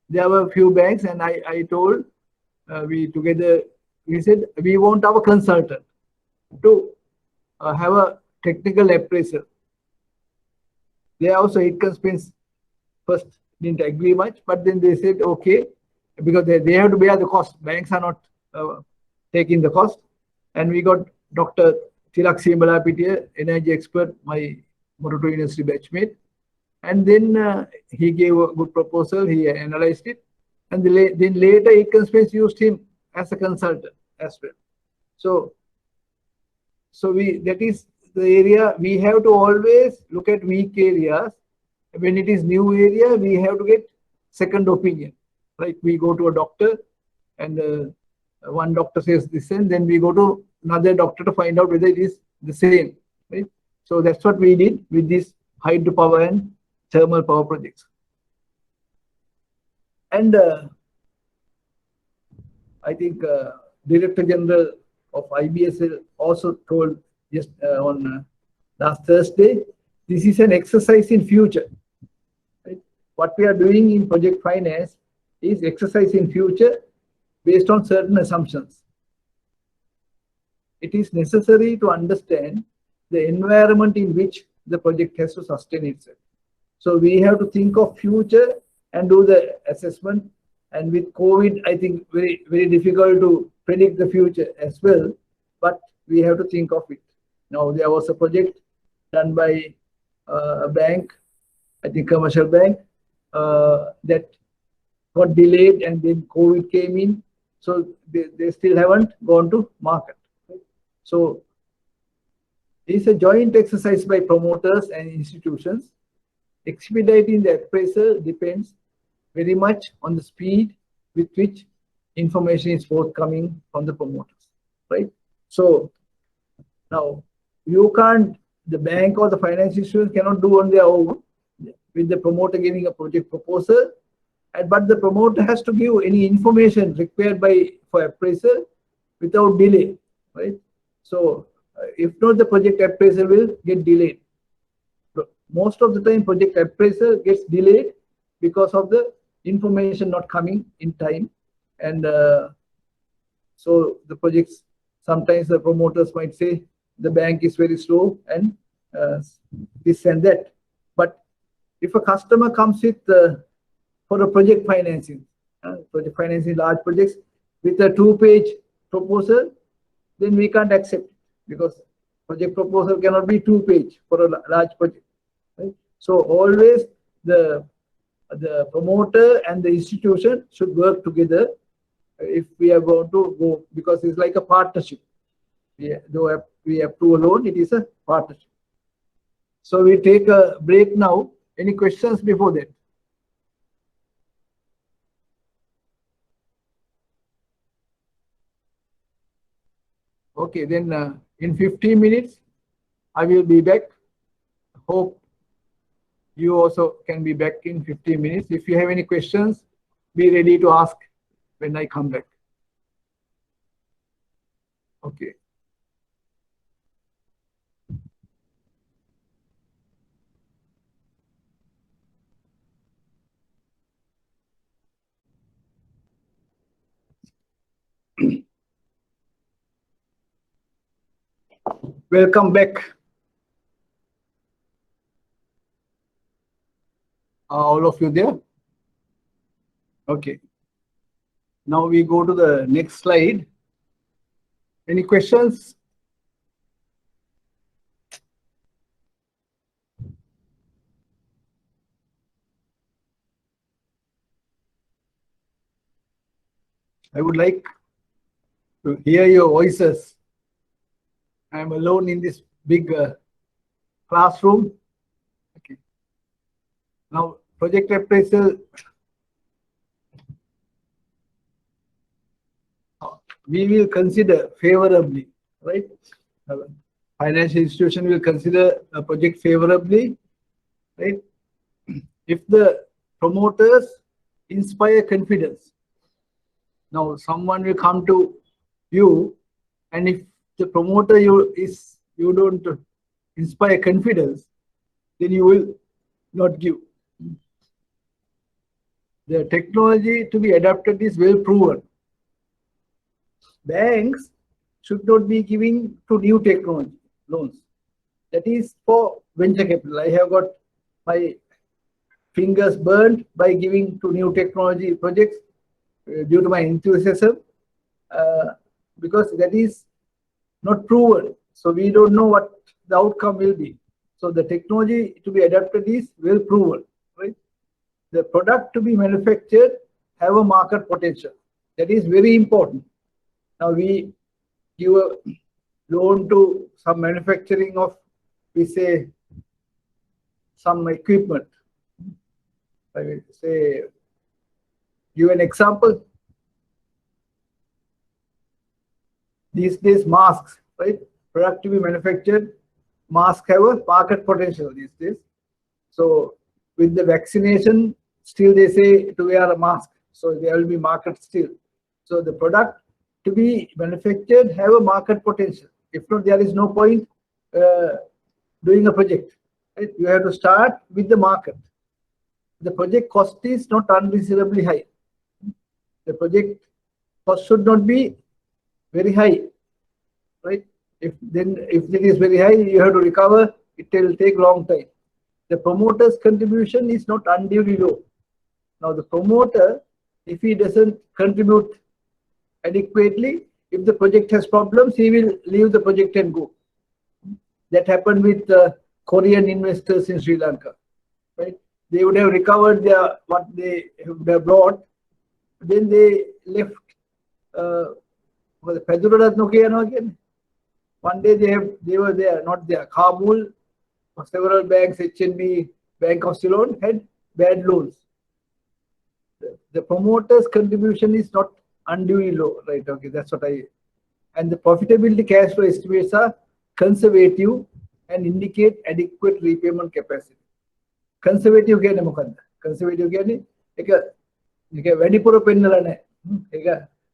there were a few banks, and I told we said we want our consultant to have a technical appraisal. They also, Aitken Spence first didn't agree much, but then they said okay, because they have to bear the cost. Banks are not taking the cost. And we got Dr. Tilak Simbalapitiya, energy expert, my Moroto University batchmate. And then he gave a good proposal, he analyzed it. And then later Aitken Spence used him as a consultant as well. So that is the area we have to always look at weak areas. When it is new area, we have to get second opinion. Like we go to a doctor and one doctor says this, and then we go to another doctor to find out whether it is the same. Right? So that's what we did with these hydropower and thermal power projects. And I think Director General of IBSL also told just on last Thursday, this is an exercise in future. Right? What we are doing in project finance is exercise in future based on certain assumptions. It is necessary to understand the environment in which the project has to sustain itself. So we have to think of future and do the assessment. And with COVID, I think very, very difficult to predict the future as well, but we have to think of it. Now, there was a project done by a bank, I think commercial bank, that got delayed, and then COVID came in. So they still haven't gone to market. Right? So it's a joint exercise by promoters and institutions. Expediting the appraisal depends very much on the speed with which information is forthcoming from the promoters, right? So now you can't, the bank or the finance institution cannot do on their own with the promoter giving a project proposal, but the promoter has to give any information required for appraisal without delay, right? So if not, the project appraisal will get delayed. Most of the time, project appraisal gets delayed because of the information not coming in time. And so the projects, sometimes the promoters might say the bank is very slow and this and that. But if a customer comes with for a project financing large projects with a 2-page proposal, then we can't accept it, because project proposal cannot be 2-page for a large project. Right? So always the promoter and the institution should work together if we are going to go, because it's like a partnership. Though we have to alone, it is a partnership. So we take a break now. Any questions before that? Okay, then in 15 minutes, I will be back. Hope you also can be back in 15 minutes. If you have any questions, be ready to ask when I come back. Okay. Welcome back. Are all of you there? Okay. Now we go to the next slide. Any questions? I would like to hear your voices. I am alone in this big classroom. Okay. Now, project appraisal. We will consider favorably, right? Financial institution will consider a project favorably, right? If the promoters inspire confidence. Now, someone will come to you, and if the promoter you don't inspire confidence, then you will not give. the technology to be adapted is well proven. Banks should not be giving to new technology loans. That is for venture capital. I have got my fingers burned by giving to new technology projects due to my enthusiasm, because that is not proven. So we don't know what the outcome will be. So the technology to be adapted is well proven, right? The product to be manufactured have a market potential. That is very important. Now we give a loan to some manufacturing of, we say, some equipment. I will say, give an example. These days, masks, right? Product to be manufactured, masks have a market potential these days. So with the vaccination, still they say to wear a mask. So there will be market still. So the product to be manufactured have a market potential. If not, there is no point doing a project. Right? You have to start with the market. The project cost is not unreasonably high. The project cost should not be very high, right? If it is very high, you have to recover. It will take long time. The promoter's contribution is not unduly low. Now the promoter, if he doesn't contribute adequately, if the project has problems, he will leave the project and go. That happened with Korean investors in Sri Lanka, right? They would have recovered what they have brought. Then they left. One day they were there, not there. Kabul, several banks, HNB, Bank of Ceylon had bad loans. The promoter's contribution is not unduly low, right? Okay, that's what and the profitability cash flow estimates are conservative and indicate adequate repayment capacity. Conservative කියන්නේ මොකද්ද? Conservative කියන්නේ ඒක වැඩිපුර පෙන්නලා නැහැ. ඒක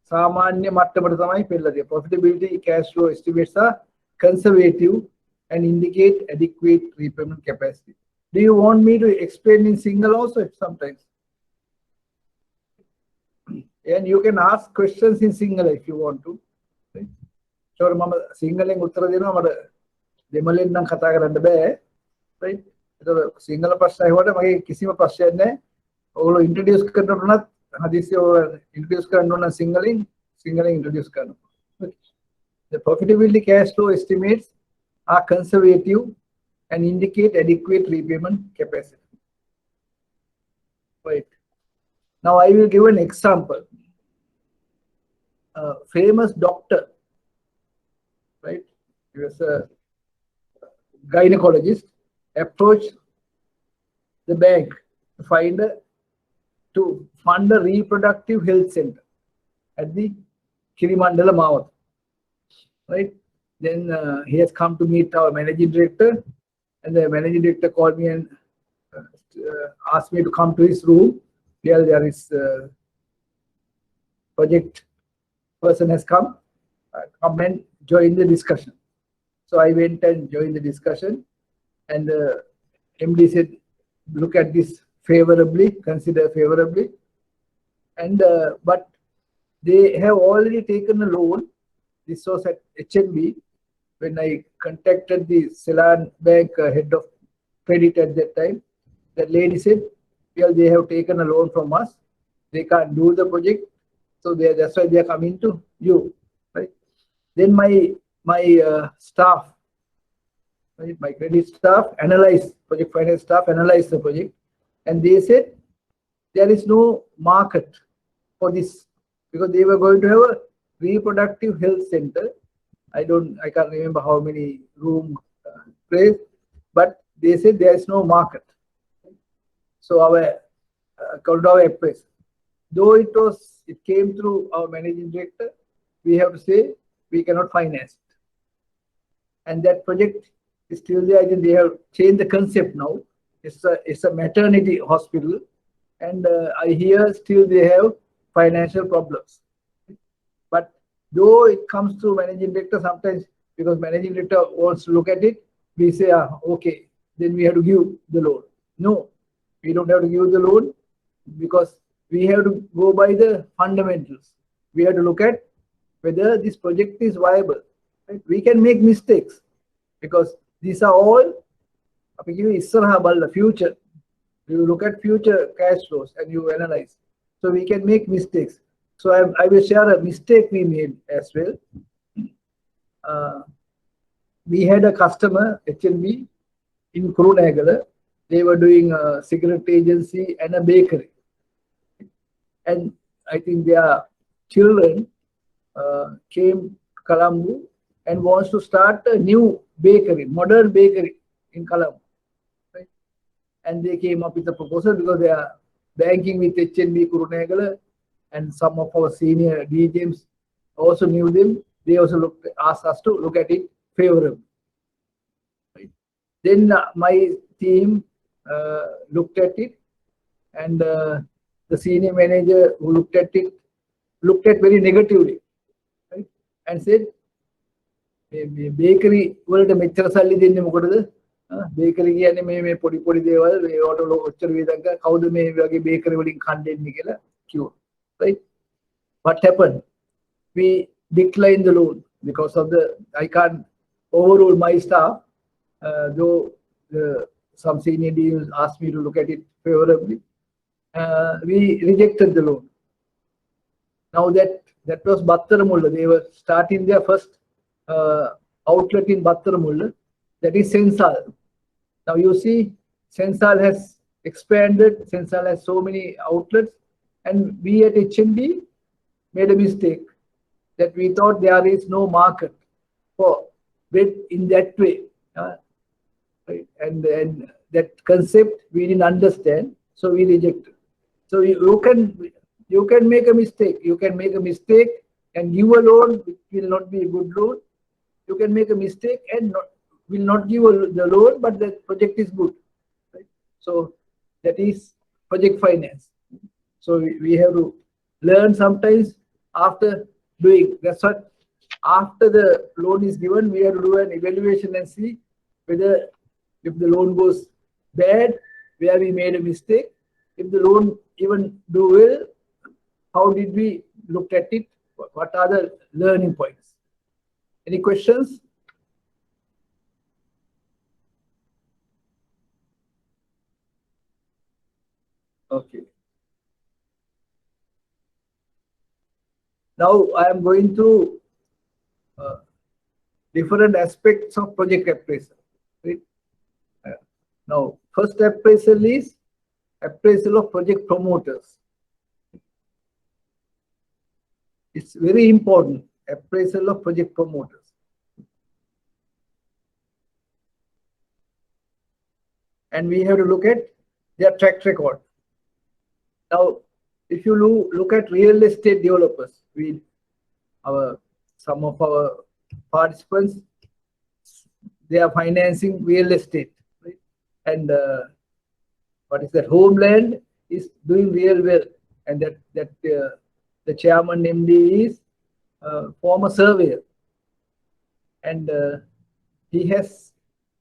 සාමාන්‍ය මට්ටමට තමයි පෙන්නලා තියෙන්නේ. Profitability cash flow estimates are conservative and indicate adequate repayment capacity. Do you want me to explain in Sinhala also sometimes? And you can ask questions in Sinhala if you want to. Right? So මම සිංහලෙන් උත්තර දෙනවා, මට දෙමළෙන් නම් කතා කරන්න බෑ. Right? ඒක සිංහල ප්‍රශ්න අහුවට මගේ කිසිම ප්‍රශ්නයක් නැහැ. ඔයගොල්ලෝ ඉන්ට්‍රොඩියුස් කරනකොට උනත් හදිස්සිය ඉන්ට්‍රොඩියුස් කරන්න ඕන සිංහලෙන් ඉන්ට්‍රොඩියුස් කරනවා. The profitability cash flow estimates are conservative and indicate adequate repayment capacity. Right. Now I will give an example. A famous doctor, right? He was a gynecologist, approached the bank to fund a reproductive health center at the Kirimandala Mawat. Right? Then he has come to meet our managing director, and the managing director called me and asked me to come to his room. Here there is project person has come and join the discussion. So I went and joined the discussion, and MD said, look at this favorably, consider favorably. And but they have already taken a loan. This was at HNB. When I contacted the Ceylon Bank head of credit at that time, that lady said, well, they have taken a loan from us. They can't do the project, so that's why they are coming to you, right? Then my staff, right, my credit staff analyzed, project finance staff analyzed the project, and they said there is no market for this because they were going to have a reproductive health center. I can't remember how many room place, but they said there is no market. So our appraisal, though it came through our managing director, we have to say we cannot finance it. And that project is still there. I think they have changed the concept now. It's a maternity hospital, and I hear still they have financial problems. But though it comes to managing director, sometimes because managing director wants to look at it, we say, okay, then we have to give the loan. No, we don't have to give the loan because we have to go by the fundamentals. We have to look at whether this project is viable. Right? We can make mistakes because these are all the future. You look at future cash flows and you analyze. So we can make mistakes. So I will share a mistake we made as well. We had a customer, HNB, in Kurunegala. They were doing a cigarette agency and a bakery. And I think their children came to Colombo and wants to start a new bakery, modern bakery in Colombo. Right? And they came up with a proposal because they are banking with HNB Kurunegala, and some of our senior DGMs also knew them. They also asked us to look at it favorably. Right? Then my team looked at it, and the senior manager who looked at it looked at very negatively, right? And said, bakery වලට මෙච්චර සල්ලි දෙන්නේ මොකටද? bakery කියන්නේ මේ පොඩි පොඩි දේවල් ඒවට ඔච්චර වේදක් කවුද මේ වගේ bakery වලින් කණ්ඩෙන්නේ කියලා කිව්වා. Right? What happened? We declined the loan because of the, I can't overrule my staff, though some senior deals asked me to look at it favorably. We rejected the loan. Now that was Battaramulla. They were starting their first outlet in Battaramulla. That is Sensal. Now you see, Sensal has expanded. Sensal has so many outlets. And we at HNB made a mistake that we thought there is no market for bread in that way. Right? And that concept we didn't understand, so we rejected. So you can make a mistake. You can make a mistake and give a loan which will not be a good loan. You can make a mistake and will not give the loan, but the project is good. Right? So that is project finance. So we have to learn sometimes after doing. That's what, after the loan is given, we have to do an evaluation and see whether, if the loan goes bad, where we made a mistake. If the loan even do well, how did we look at it? What are the learning points? Any questions? Okay. Now I am going through different aspects of project appraisal. Right? Now, first appraisal is appraisal of project promoters. It's very important, appraisal of project promoters. And we have to look at their track record. Now, if you look at real estate developers, some of our participants, they are financing real estate, right? And what is that? Homeland is doing real well, and that the chairman MD is former surveyor, and he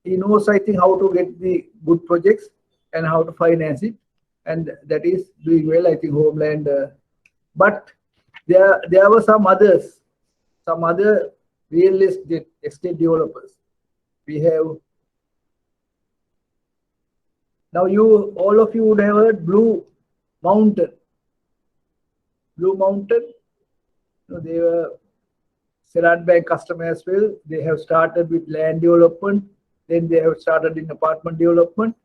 knows, I think, how to get the good projects and how to finance it, and that is doing well, I think, Homeland. But there were some other real estate developers. We have now, all of you would have heard Blue Mountain. Blue Mountain, they were Ceylon Bank customer as well. They have started with land development, then they have started in apartment development,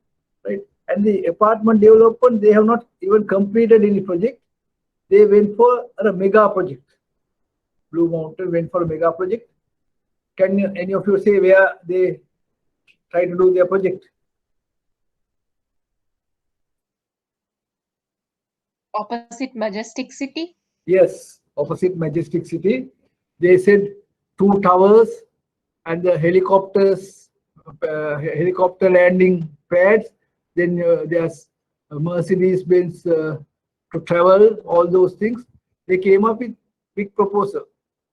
right? And the apartment development, they have not even completed any project. They went for a mega project. Blue Mountain went for a mega project. Can any of you say where they try to do their project? Opposite Majestic City? Yes, opposite Majestic City. They said 2 towers and the helicopters, helicopter landing pads. Then there's Mercedes-Benz to travel, all those things. They came up with big proposal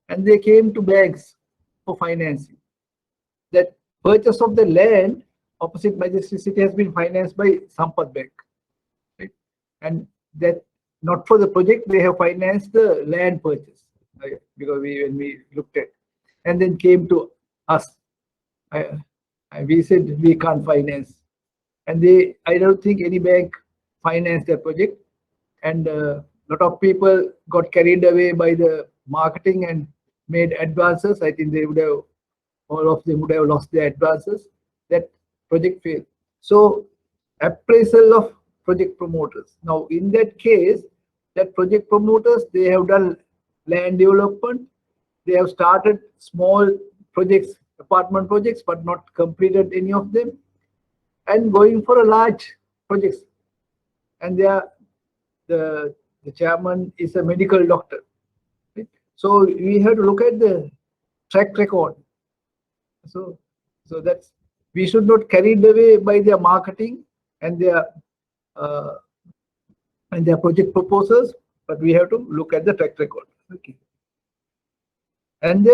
and they came to banks for financing. That purchase of the land opposite Majestic City has been financed by Sampath Bank. Right? And that not for the project, they have financed the land purchase, because when we looked at, and then came to us. We said we can't finance, and I don't think any bank financed that project, and a lot of people got carried away by the marketing and made advances. I think all of them would have lost their advances. That project failed. So appraisal of project promoters. Now in that case, that project promoters, they have done land development. They have started small projects, apartment projects, but not completed any of them, and going for a large projects. And the chairman is a medical doctor. Right? So we have to look at the track record. So that's, we should not carried away by their marketing and their project proposals, but we have to look at the track record. Okay. And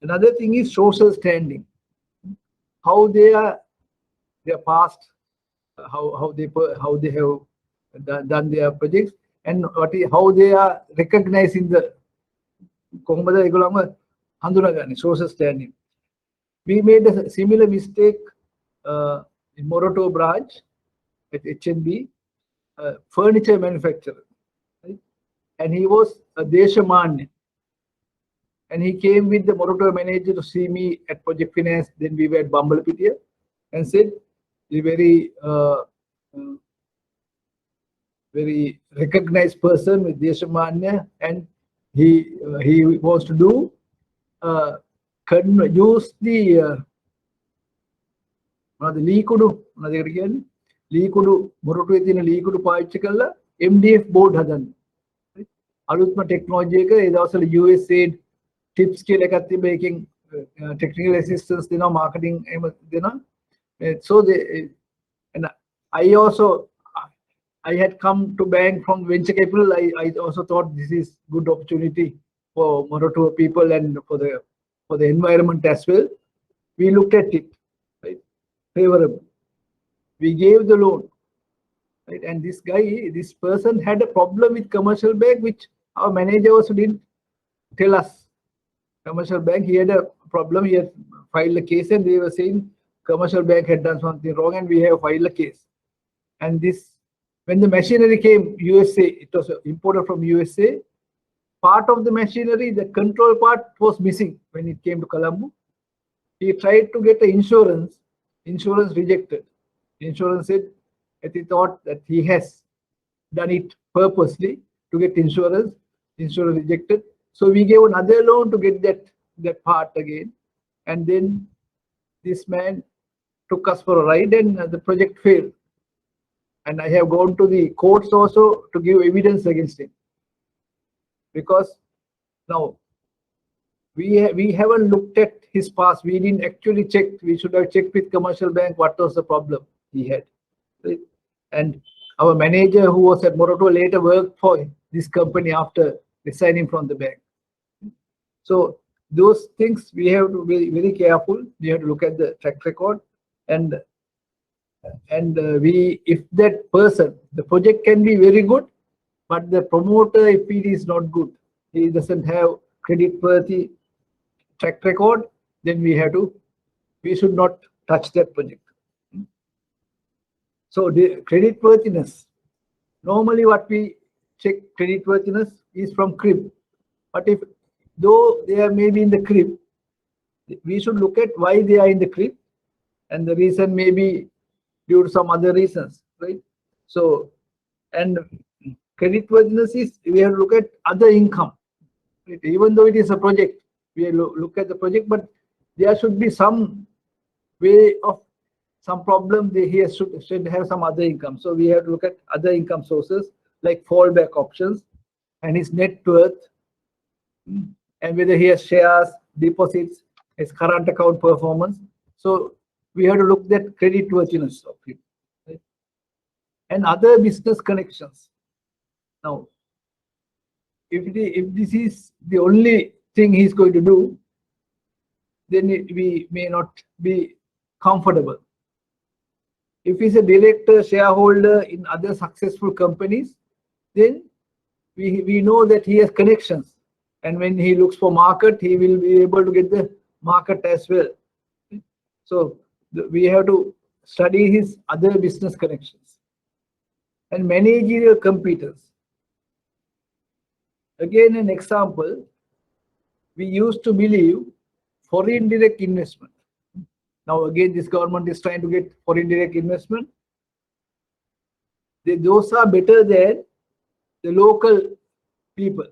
another thing is social standing. How they are, their past, how they have done their projects, and how they are recognizing the social standing. We made a similar mistake in Moratuwa branch at HNB, furniture manufacturer, right? And he was a Deshamanya, and he came with the Moratuwa manager to see me at Project Finance. Then we were at Bambalapitiya, and said, a very recognized person with Deshamanya, and he wants to do use the Leekudu Moratuwa තියෙන Leekudu පාවිච්චි කරලා MDF board හදන්න. අලුත්ම technology එක ඒ දවස්වල USAID tips කියලා එකක් තිබ්බ, එකකින් technical assistance දෙනවා, marketing එහෙම දෙනවා. So and I had come to bank from venture capital. I also thought this is good opportunity for Moratuwa people and for the environment as well. We looked at it, right, favorable. We gave the loan, right, and this person had a problem with commercial bank, which our manager also didn't tell us. Commercial bank, he had a problem. He had filed a case, and they were saying commercial bank had done something wrong, and we have filed a case. And this, when the machinery came USA, it was imported from USA. Part of the machinery, the control part, was missing when it came to Colombo. He tried to get the insurance. Insurance rejected. Insurance said that he thought that he has done it purposely to get insurance. Insurance rejected. So we gave another loan to get that part again. And then this man took us for a ride, and the project failed. And I have gone to the courts also to give evidence against him. Because now we haven't looked at his past. We didn't actually check. We should have checked with commercial bank what was the problem he had. Right? And our manager, who was at Moratuwa, later worked for this company after resigning from the bank. So those things we have to be very careful. We have to look at the track record, and if that person, the project can be very good, but the promoter, if it is not good, he doesn't have credit-worthy track record, then we should not touch that project. So the creditworthiness, normally what we check creditworthiness is from CRIB. But though they are maybe in the CRIB, we should look at why they are in the CRIB, and the reason may be due to some other reasons, right? So, and creditworthiness is, we have to look at other income. Right? Even though it is a project, we look at the project, but there should be some way of some problem. He should have some other income. So we have to look at other income sources like fallback options and his net worth, and whether he has shares, deposits, his current account performance. So we have to look at creditworthiness of him, right? And other business connections. Now, if this is the only thing he's going to do, then we may not be comfortable. If he's a director, shareholder in other successful companies, then we know that he has connections. And when he looks for market, he will be able to get the market as well. So we have to study his other business connections. And managerial competence. Again, an example, we used to believe foreign direct investment. Now again, this government is trying to get foreign direct investment. Those are better than the local people.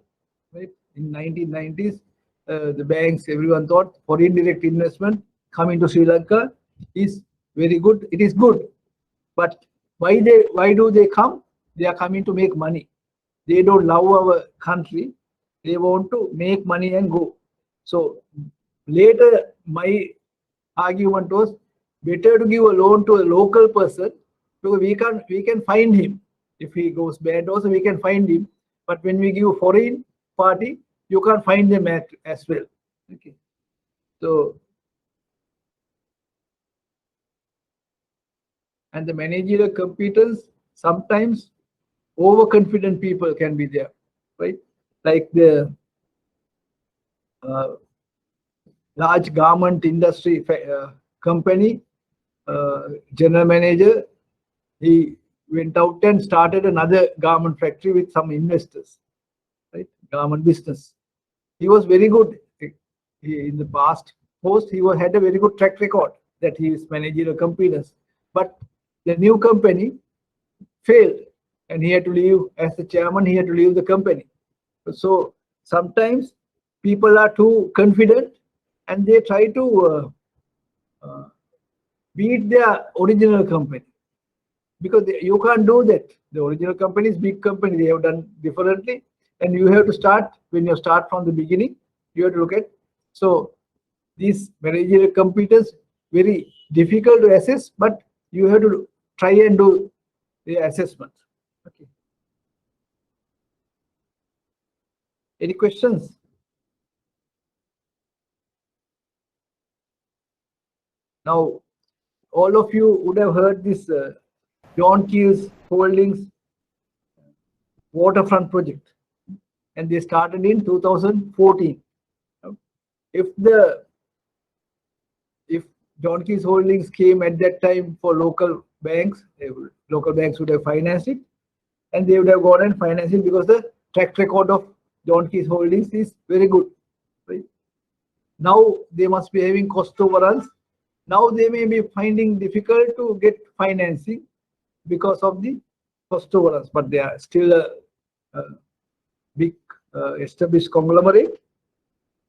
Right? In 1990s, the banks, everyone thought foreign direct investment coming to Sri Lanka is very good. It is good, but why do they come? They are coming to make money. They don't love our country. They want to make money and go. So later, my argument was better to give a loan to a local person, because we can find him. If he goes bad also, we can find him. But when we give foreign party, you can't find them as well. Okay. So, and the managerial competence, sometimes overconfident people can be there, right? Like the large garment industry company general manager, he went out and started another garment factory with some investors, right? Garment business. He was very good. In the past post, he had a very good track record that he is managerial competence. But the new company failed, and he had to leave as the chairman. He had to leave the company. So sometimes people are too confident, and they try to beat their original company, because you can't do that. The original company is big company. They have done differently, and you have to start. When you start from the beginning, you have to look at. So these managerial competence, very difficult to assess, but you have to try and do the assessment. Okay. Any questions? Now, all of you would have heard this John Keells Holdings waterfront project, and they started in 2014. If John Keells Holdings came at that time for local banks would have financed it, and they would have gone and financed it, because the track record of John Keells Holdings is very good. Right? Now they must be having cost overruns. Now they may be finding difficult to get financing because of the cost overruns, but they are still a big established conglomerate.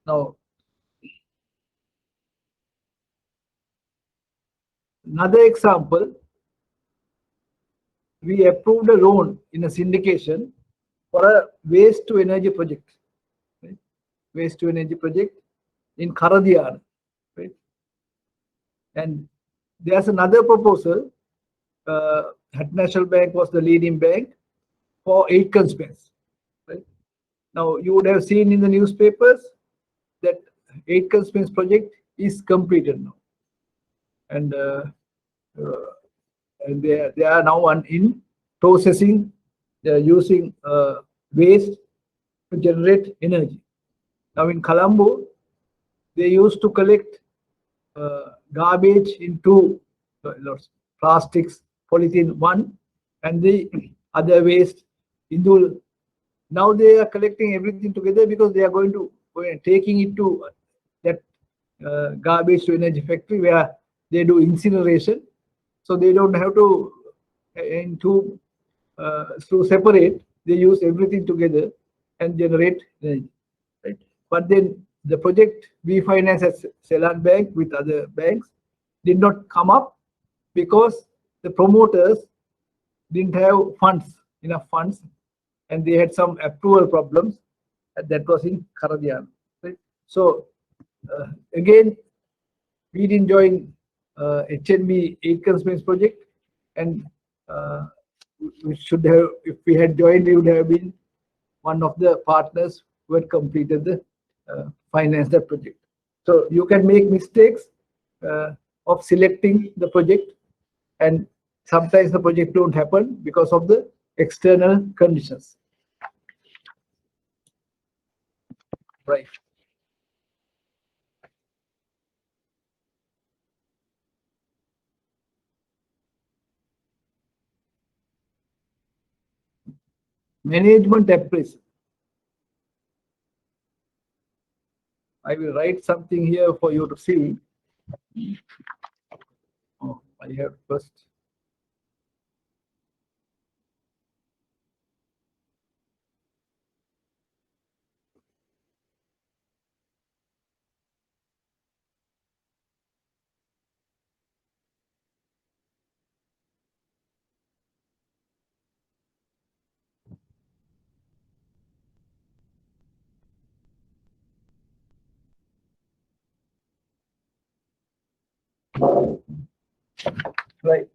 Now, another example, we approved a loan in a syndication for a waste to energy project, right? Waste to energy project in Karadiyana, right? And there's another proposal. National Bank was the leading bank for Aitken Spence, right? Now you would have seen in the newspapers that Aitken Spence project is completed now, and they are now in processing. They are using waste to generate energy. Now in Colombo, they used to collect garbage in two lots, plastics, polythene one, and the other waste in now they are collecting everything together, because they are going to taking it to that garbage to energy factory where they do incineration. So they don't have to to separate. They use everything together and generate energy, right? But then the project we finance at Ceylon Bank with other banks did not come up, because the promoters didn't have enough funds, and they had some approval problems, and that was in Karadiyana, right? So again, we didn't join HNB Aitken Spence project, and we should have, if we had joined, we would have been one of the partners who had completed the finance that project. So you can make mistakes of selecting the project, and sometimes the project don't happen because of the external conditions. Right. Management appraisal. I will write something here for you to see. Oh, I have first. Right.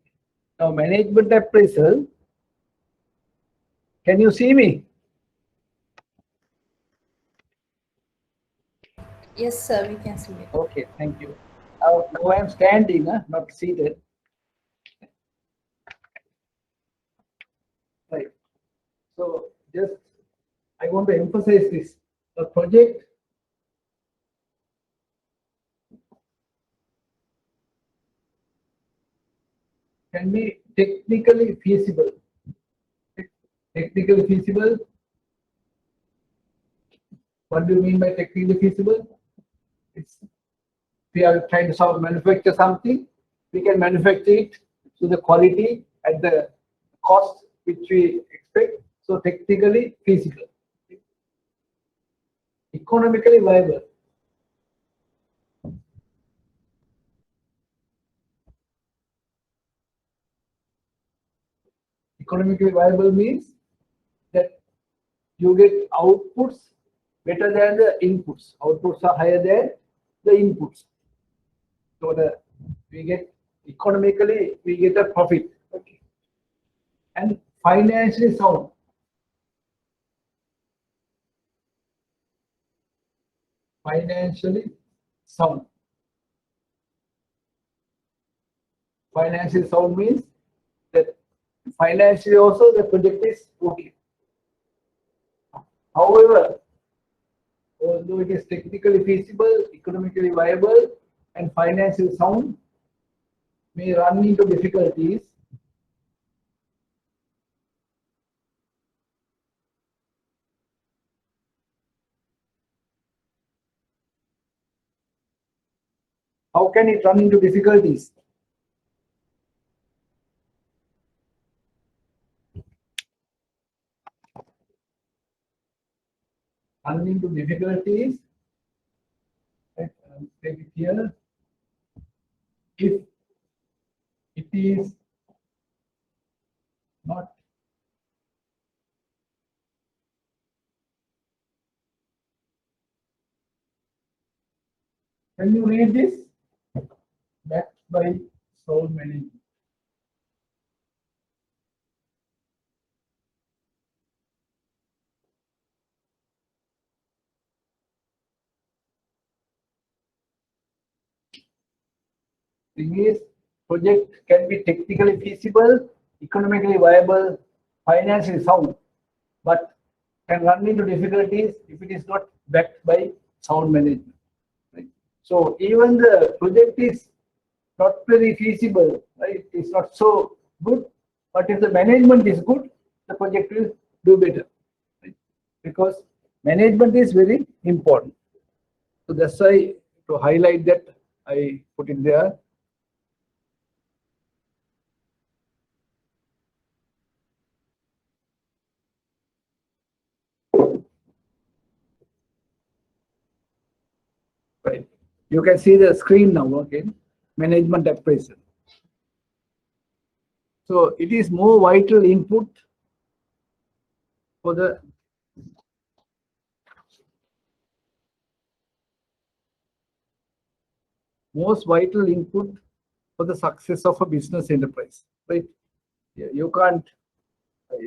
Now, management appraisal. Can you see me? Yes, sir, we can see it. Okay, thank you. Now I am standing, not seated. Right. So just I want to emphasize this. The project can be technically feasible. Technically feasible. What do you mean by technically feasible? It's we are trying to manufacture something, we can manufacture it to the quality at the cost which we expect. So technically feasible. Economically viable. Economically viable means that you get outputs better than the inputs. Outputs are higher than the inputs. So we get economically, we get a profit. Okay. And financially sound. Financially sound. Financially sound means that financially also the project is okay. However, although it is technically feasible, economically viable, and financially sound, may run into difficulties how can it run into difficulties? Run into difficulties, right, I'll take it here, if it is not can you read this? Backed by sound management. Thing is, project can be technically feasible, economically viable, financially sound, but can run into difficulties if it is not backed by sound management. Right? So even the project is not very feasible, right? It's not so good, but if the management is good, the project will do better, right? Because management is very important. So that's why to highlight that I put it there. Right. You can see the screen now, okay? Management appraisal. So it is more vital input for the most vital input for the success of a business enterprise, right? You can't,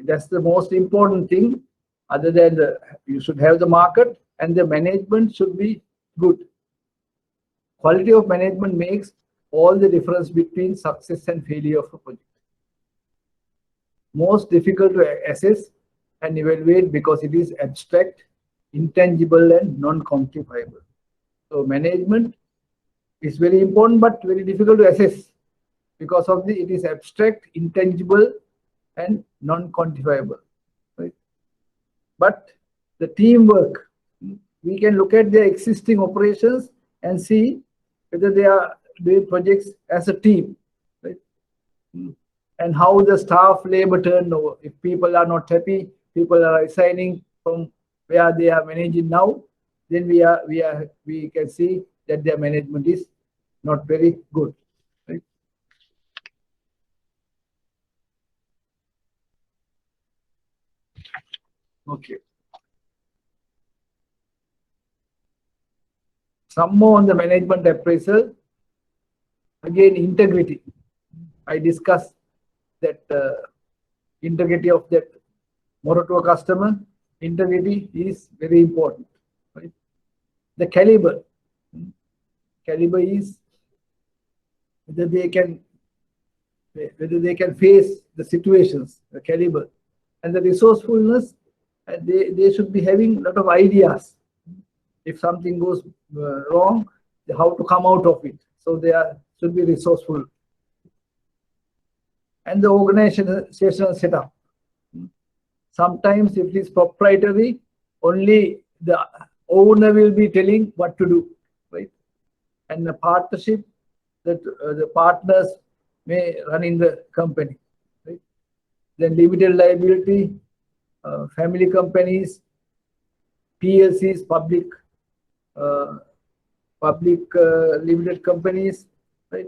that's the most important thing. Other than you should have the market and the management should be good. Quality of management makes all the difference between success and failure of a project. Most difficult to assess and evaluate because it is abstract intangible and non-quantifiable. So management is very important, but very difficult to assess because of it is abstract, intangible, and non-quantifiable. Right? But the teamwork, we can look at their existing operations and see whether they are doing projects as a team, right? And how the staff labor turnover. If people are not happy, people are resigning from where they are managing now, then we can see that their management is not very good. Right? Okay. Some more on the management appraisal. Again, integrity. I discussed that integrity of that Morotto customer. Integrity is very important. Right? The caliber. Caliber is whether they can face the situations, the caliber, and the resourcefulness. They should be having a lot of ideas. If something goes wrong, how to come out of it. So they should be resourceful. And the organizational setup. Sometimes if it is proprietary, only the owner will be telling what to do, right? And the partnership, that the partners may run in the company, right? Then limited liability, family companies, PLCs, public limited companies, right?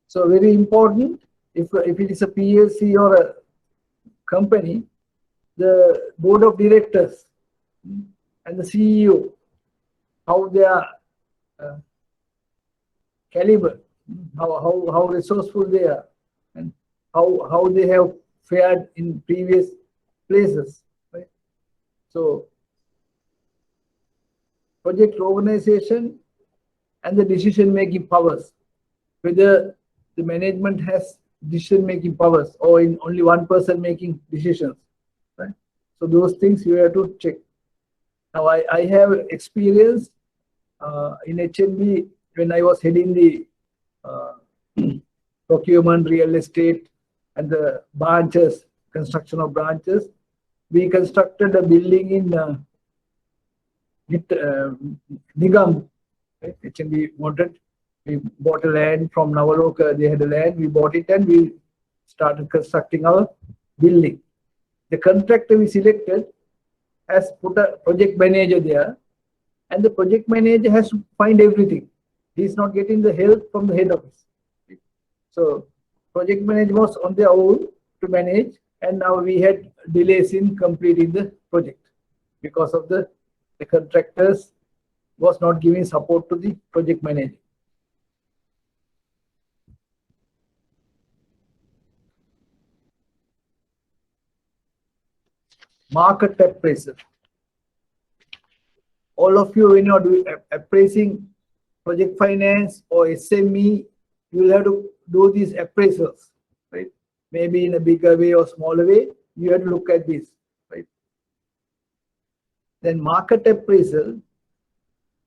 So very important, if it is a PLC or a company, the board of directors and the CEO, how they are caliber, how resourceful they are, and how they have fared in previous places, right? So project organization and the decision-making powers, whether the management has decision-making powers or in only one person making decisions, right? So those things you have to check. Now I have experience in HNB when I was heading the procurement, real estate, and the branches, construction of branches. We constructed a building in Nigam. Right? HNB wanted. We bought a land from Navaloka. They had a land. We bought it and we started constructing our building. The contractor we selected has put a project manager there, and the project manager has to find everything. He's not getting the help from the head office. So project manager was on their own to manage, and now we had delays in completing the project because of the contractors was not giving support to the project manager. Market appraisal. All of you, when you are doing appraising project finance or SME, you will have to do these appraisals, right? Maybe in a bigger way or smaller way, you have to look at this, right? Then market appraisal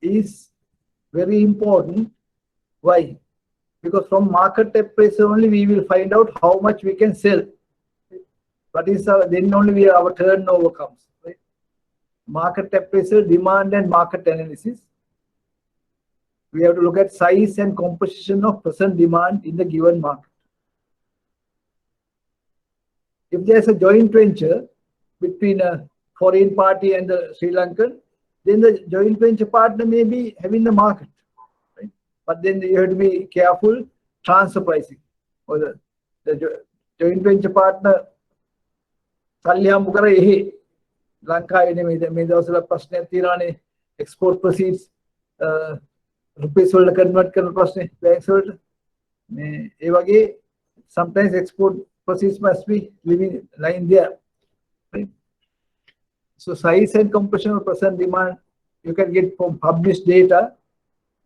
is very important. Why? Because from market appraisal only we will find out how much we can sell. But then only our turnover comes, right? Market appraisal, demand and market analysis. We have to look at size and composition of present demand in the given market. If there's a joint venture between a foreign party and the Sri Lankan, then the joint venture partner may be having the market, right? But then you have to be careful transfer pricing, or the joint venture partner සල්ලි කර එහි ලංකාවේ නෙමෙයි මේ දවස්වල ප්‍රශ්නයක් තියෙනවානේ export proceeds rupees වලට convert කරන ප්‍රශ්නේ banks වලට මේ ඒ වගේ sometimes export proceeds must be lying there, right? So size and composition of present demand you can get from published data,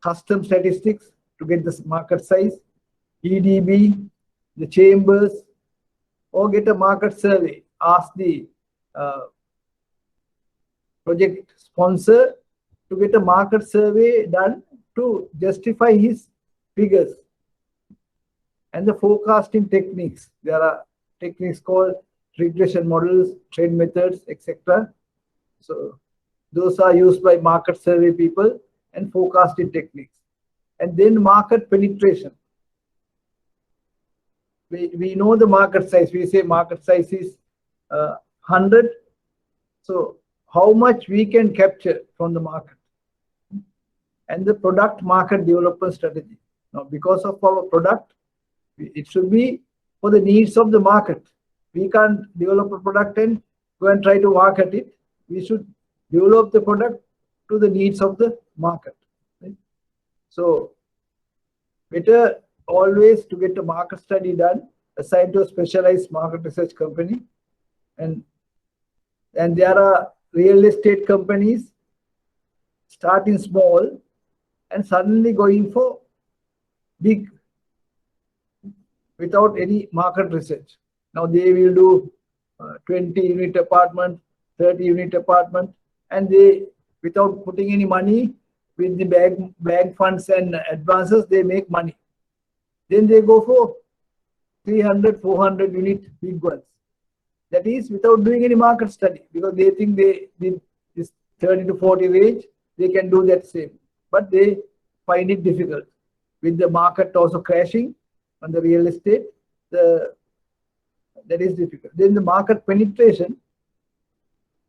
custom statistics to get the market size, EDB, the chambers, or get a market survey. Ask the project sponsor to get a market survey done to justify his figures. And the forecasting techniques. There are techniques called regression models, trend methods, etc. So those are used by market survey people and forecasting techniques. And then market penetration. We know the market size. We say market size is 100. So how much we can capture from the market. And the product market development strategy. Now, because of our product, it should be for the needs of the market. We can't develop a product and go and try to market it. We should develop the product to the needs of the market. Right? So better always to get a market study done, assigned to a specialized market research company. And there are real estate companies starting small and suddenly going for big without any market research. Now they will do 20 unit apartment, 30 unit apartment, and they, without putting any money, with the bank funds and advances, they make money. Then they go for 300, 400 unit big ones. That is without doing any market study, because they think they did this 30 to 40 range, they can do that same. But they find it difficult. With the market also crashing on the real estate, that is difficult. Then the market penetration,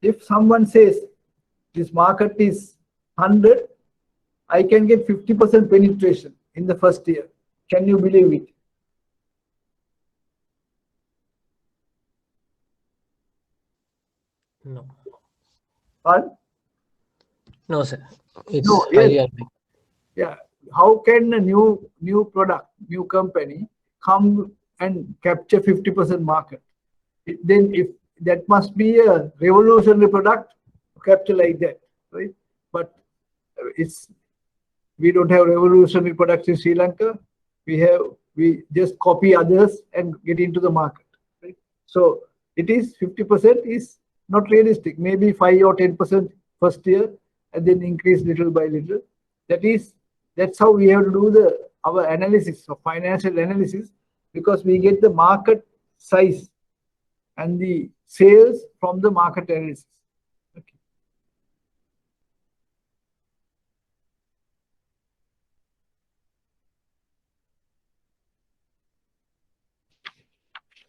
if someone says this market is 100, I can get 50% penetration in the first year. Can you believe it? No. Pardon? No, sir. It's No, highly yes. unlikely. Yeah. How can a new product, new company come and capture 50% market? Then if that must be a revolutionary product to capture like that, right? But we don't have revolutionary products in Sri Lanka. We just copy others and get into the market, right? So it is 50% is not realistic. Maybe 5 or 10% first year, and then increase little by little. That's how we have to do our analysis of financial analysis, because we get the market size and the sales from the market analysis. Okay.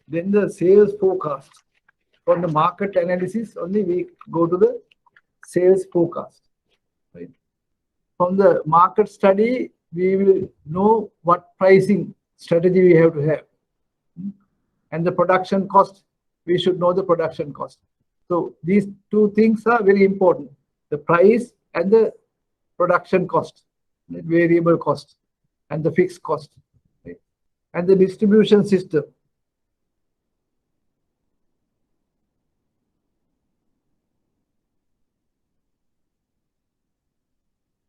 Then the sales forecast. From the market analysis only we go to the sales forecast. Right? From the market study, we will know what pricing strategy we have to have. And the production cost, we should know the production cost. So these two things are very important. The price and the production cost, the variable cost and the fixed cost. Right? And the distribution system.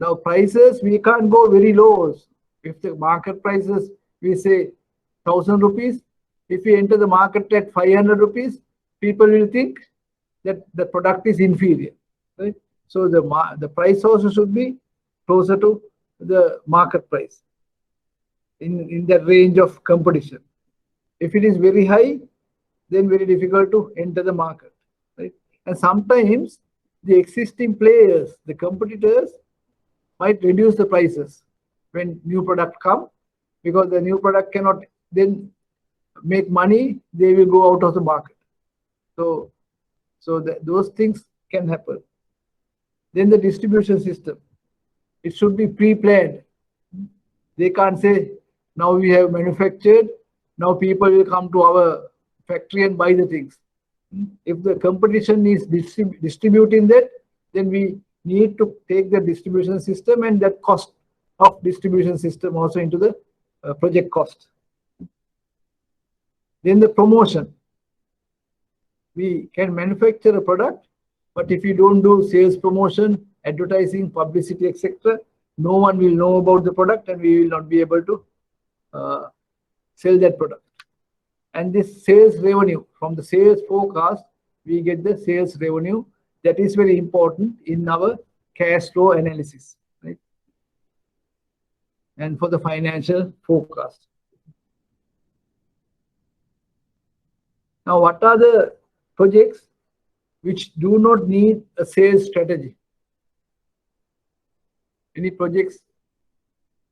Now prices, we can't go very low. If the market prices, we say 1,000 rupees, if we enter the market at 500 rupees, people will think that the product is inferior, right? So the price also should be closer to the market price in the range of competition. If it is very high, then very difficult to enter the market, right? And sometimes the existing players, the competitors, might reduce the prices when new product come, because the new product cannot then make money, they will go out of the market. So those things can happen. Then the distribution system, it should be pre-planned. They can't say, now we have manufactured, now people will come to our factory and buy the things. If the competition is distributing that, then we need to take the distribution system and that cost of distribution system also into the project cost. Then the promotion. We can manufacture a product, but if you don't do sales promotion, advertising, publicity, etc., no one will know about the product and we will not be able to sell that product. And this sales revenue, from the sales forecast, we get the sales revenue that is very important in our cash flow analysis, right? And for the financial forecast. Now, what are the projects which do not need a sales strategy? Any projects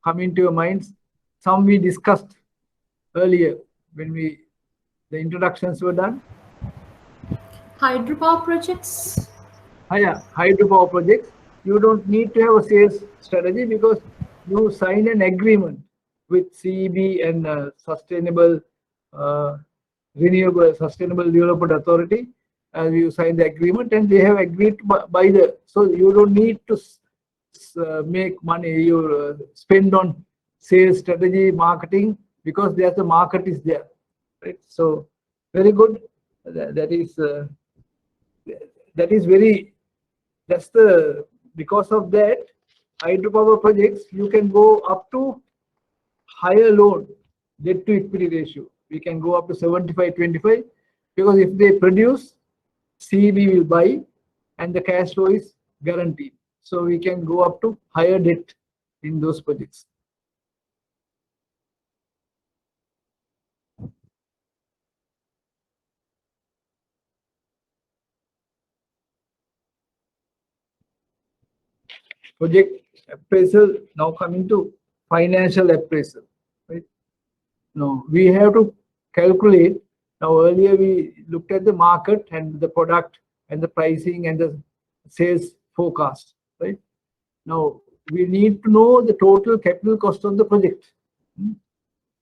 come into your minds? Some we discussed earlier when the introductions were done. Hydropower projects. Yeah, hydropower projects. You don't need to have a sales strategy because you sign an agreement with CEB and Sustainable Development Authority. You sign the agreement and they have agreed by the. So you don't need to make money. You spend on sales strategy, marketing, because there's the market is there, right? So very good. Because of that, hydropower projects, you can go up to higher loan, debt to equity ratio. We can go up to 75-25, because if they produce, CEB will buy and the cash flow is guaranteed. So we can go up to higher debt in those projects. Project appraisal, now coming to financial appraisal, right? Now we have to calculate. Now earlier we looked at the market and the product and the pricing and the sales forecast, right? Now we need to know the total capital cost of the project.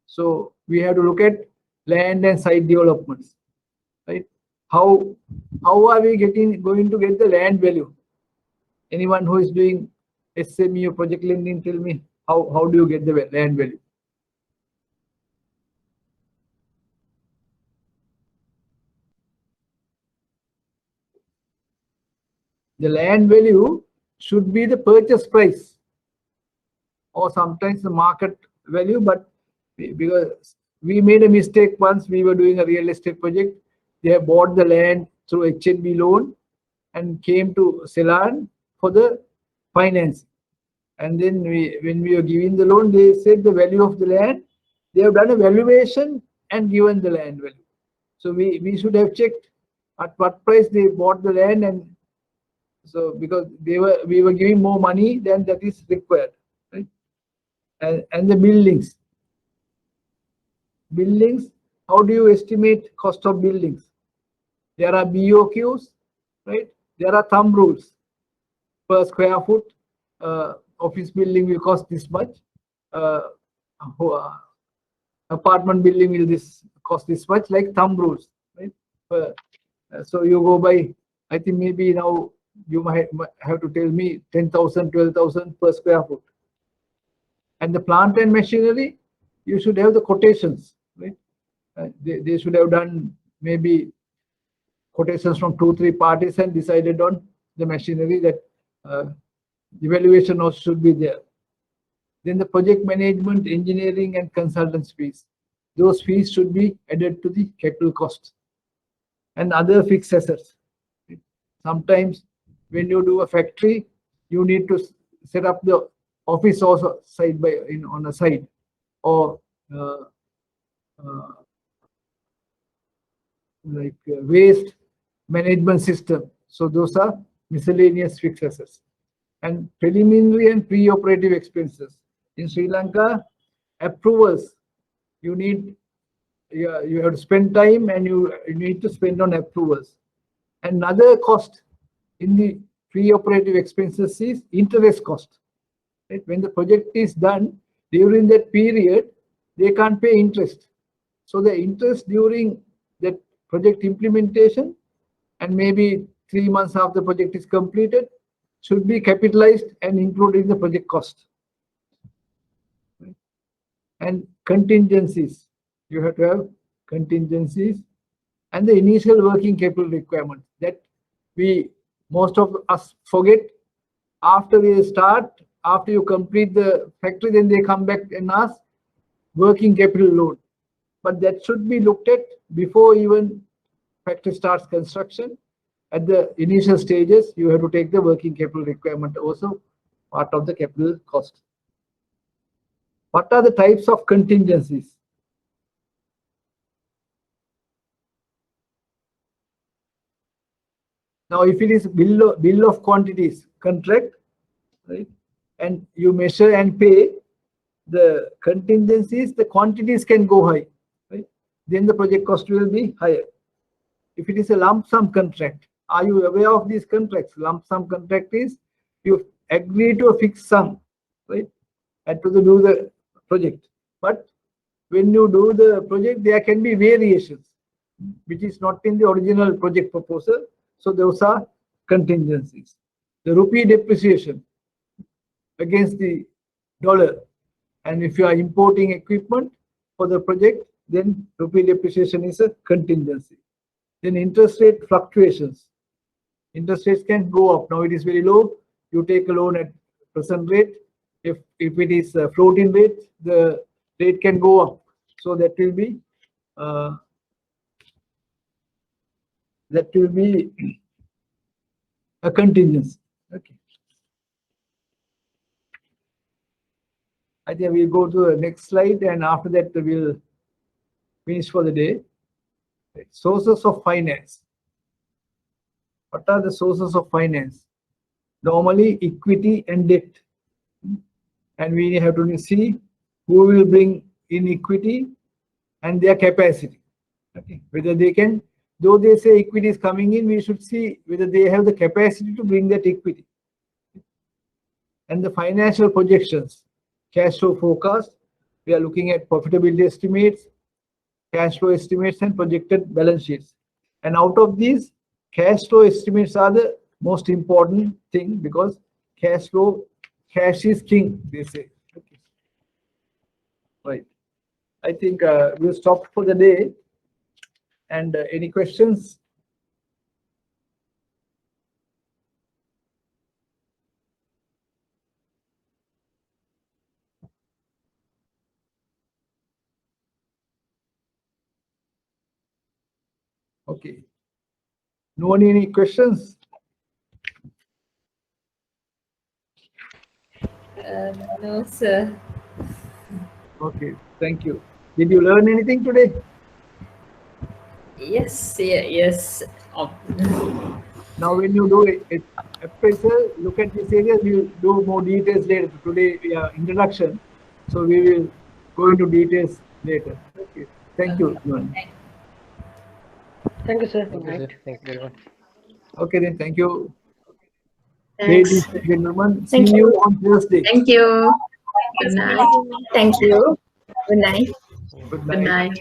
So we have to look at land and site developments, right? How are we going to get the land value? Anyone who is doing SME or project lending, tell me how do you get the land value? The land value should be the purchase price or sometimes the market value, but because we made a mistake once, we were doing a real estate project. They have bought the land through HNB loan and came to Ceylon for the finance. And then when we were giving the loan, they said the value of the land. They have done a valuation and given the land value. So we should have checked at what price they bought the land, and so because we were giving more money than that is required, right? And the buildings. How do you estimate cost of buildings? There are BOQs, right? There are thumb rules. Per square foot, office building will cost this much. Apartment building will cost this much, like thumb rules, right? So you go by, I think maybe now you might have to tell me 10,000, 12,000 per square foot. And the plant and machinery, you should have the quotations, right? They should have done maybe quotations from 2-3 parties and decided on the machinery that evaluation also should be there. Then the project management, engineering and consultants fees. Those fees should be added to the capital cost. And other fixed assets. Sometimes when you do a factory, you need to set up the office also on a side, or like waste management system. So those are miscellaneous fixed assets. And preliminary and pre-operative expenses. In Sri Lanka, approvals, you have to spend time, and you need to spend on approvals. Another cost in the pre-operative expenses is interest cost. Right? When the project is done, during that period, they can't pay interest. So the interest during that project implementation and maybe 3 months after the project is completed should be capitalized and included in the project cost. Right? And contingencies. You have to have contingencies and the initial working capital requirement that most of us forget. After we start, after you complete the factory, then they come back and ask working capital loan. But that should be looked at before even factory starts construction. at the initial stages, you have to take the working capital requirement also part of the capital cost. What are the types of contingencies? Now, if it is bill of quantities contract, right, and you measure and pay the contingencies, the quantities can go high, right? Then the project cost will be higher. If it is a lump sum contract, are you aware of these contracts? Lump sum contract is you agree to a fixed sum, right, and to do the project. But when you do the project, there can be variations, which is not in the original project proposal. So those are contingencies. The rupee depreciation against the dollar, and if you are importing equipment for the project, then rupee depreciation is a contingency. Then interest rate fluctuations. Interest rates can go up. Now it is very low. You take a loan at present rate. If it is a floating rate, the rate can go up. So that will be a contingency. Okay. I think we'll go to the next slide, and after that we'll finish for the day. Sources of finance. What are the sources of finance? Normally equity and debt. And we have to see who will bring in equity and their capacity. Okay. Whether they can, though they say equity is coming in, we should see whether they have the capacity to bring that equity. And the financial projections, cash flow forecast, we are looking at profitability estimates, cash flow estimates, and projected balance sheets. And out of these, cash flow estimates are the most important thing, because cash is king, they say. Okay. Right. I think we'll stop for the day. And any questions? Okay. No one any questions? No, sir. Okay, thank you. Did you learn anything today? Yes, yes. Now, when you do it, appraisal, look at this area. We'll do more details later. Today we are introduction, so we will go into details later. Okay. Thank you. Thank you, sir. Thank you, sir. Thank you very much. Okay, then. Thank you. Thanks. Ladies and gentlemen, Thank see you. you on Thursday. Thank you. Good night. Thank you. Good night. Good Good night. night.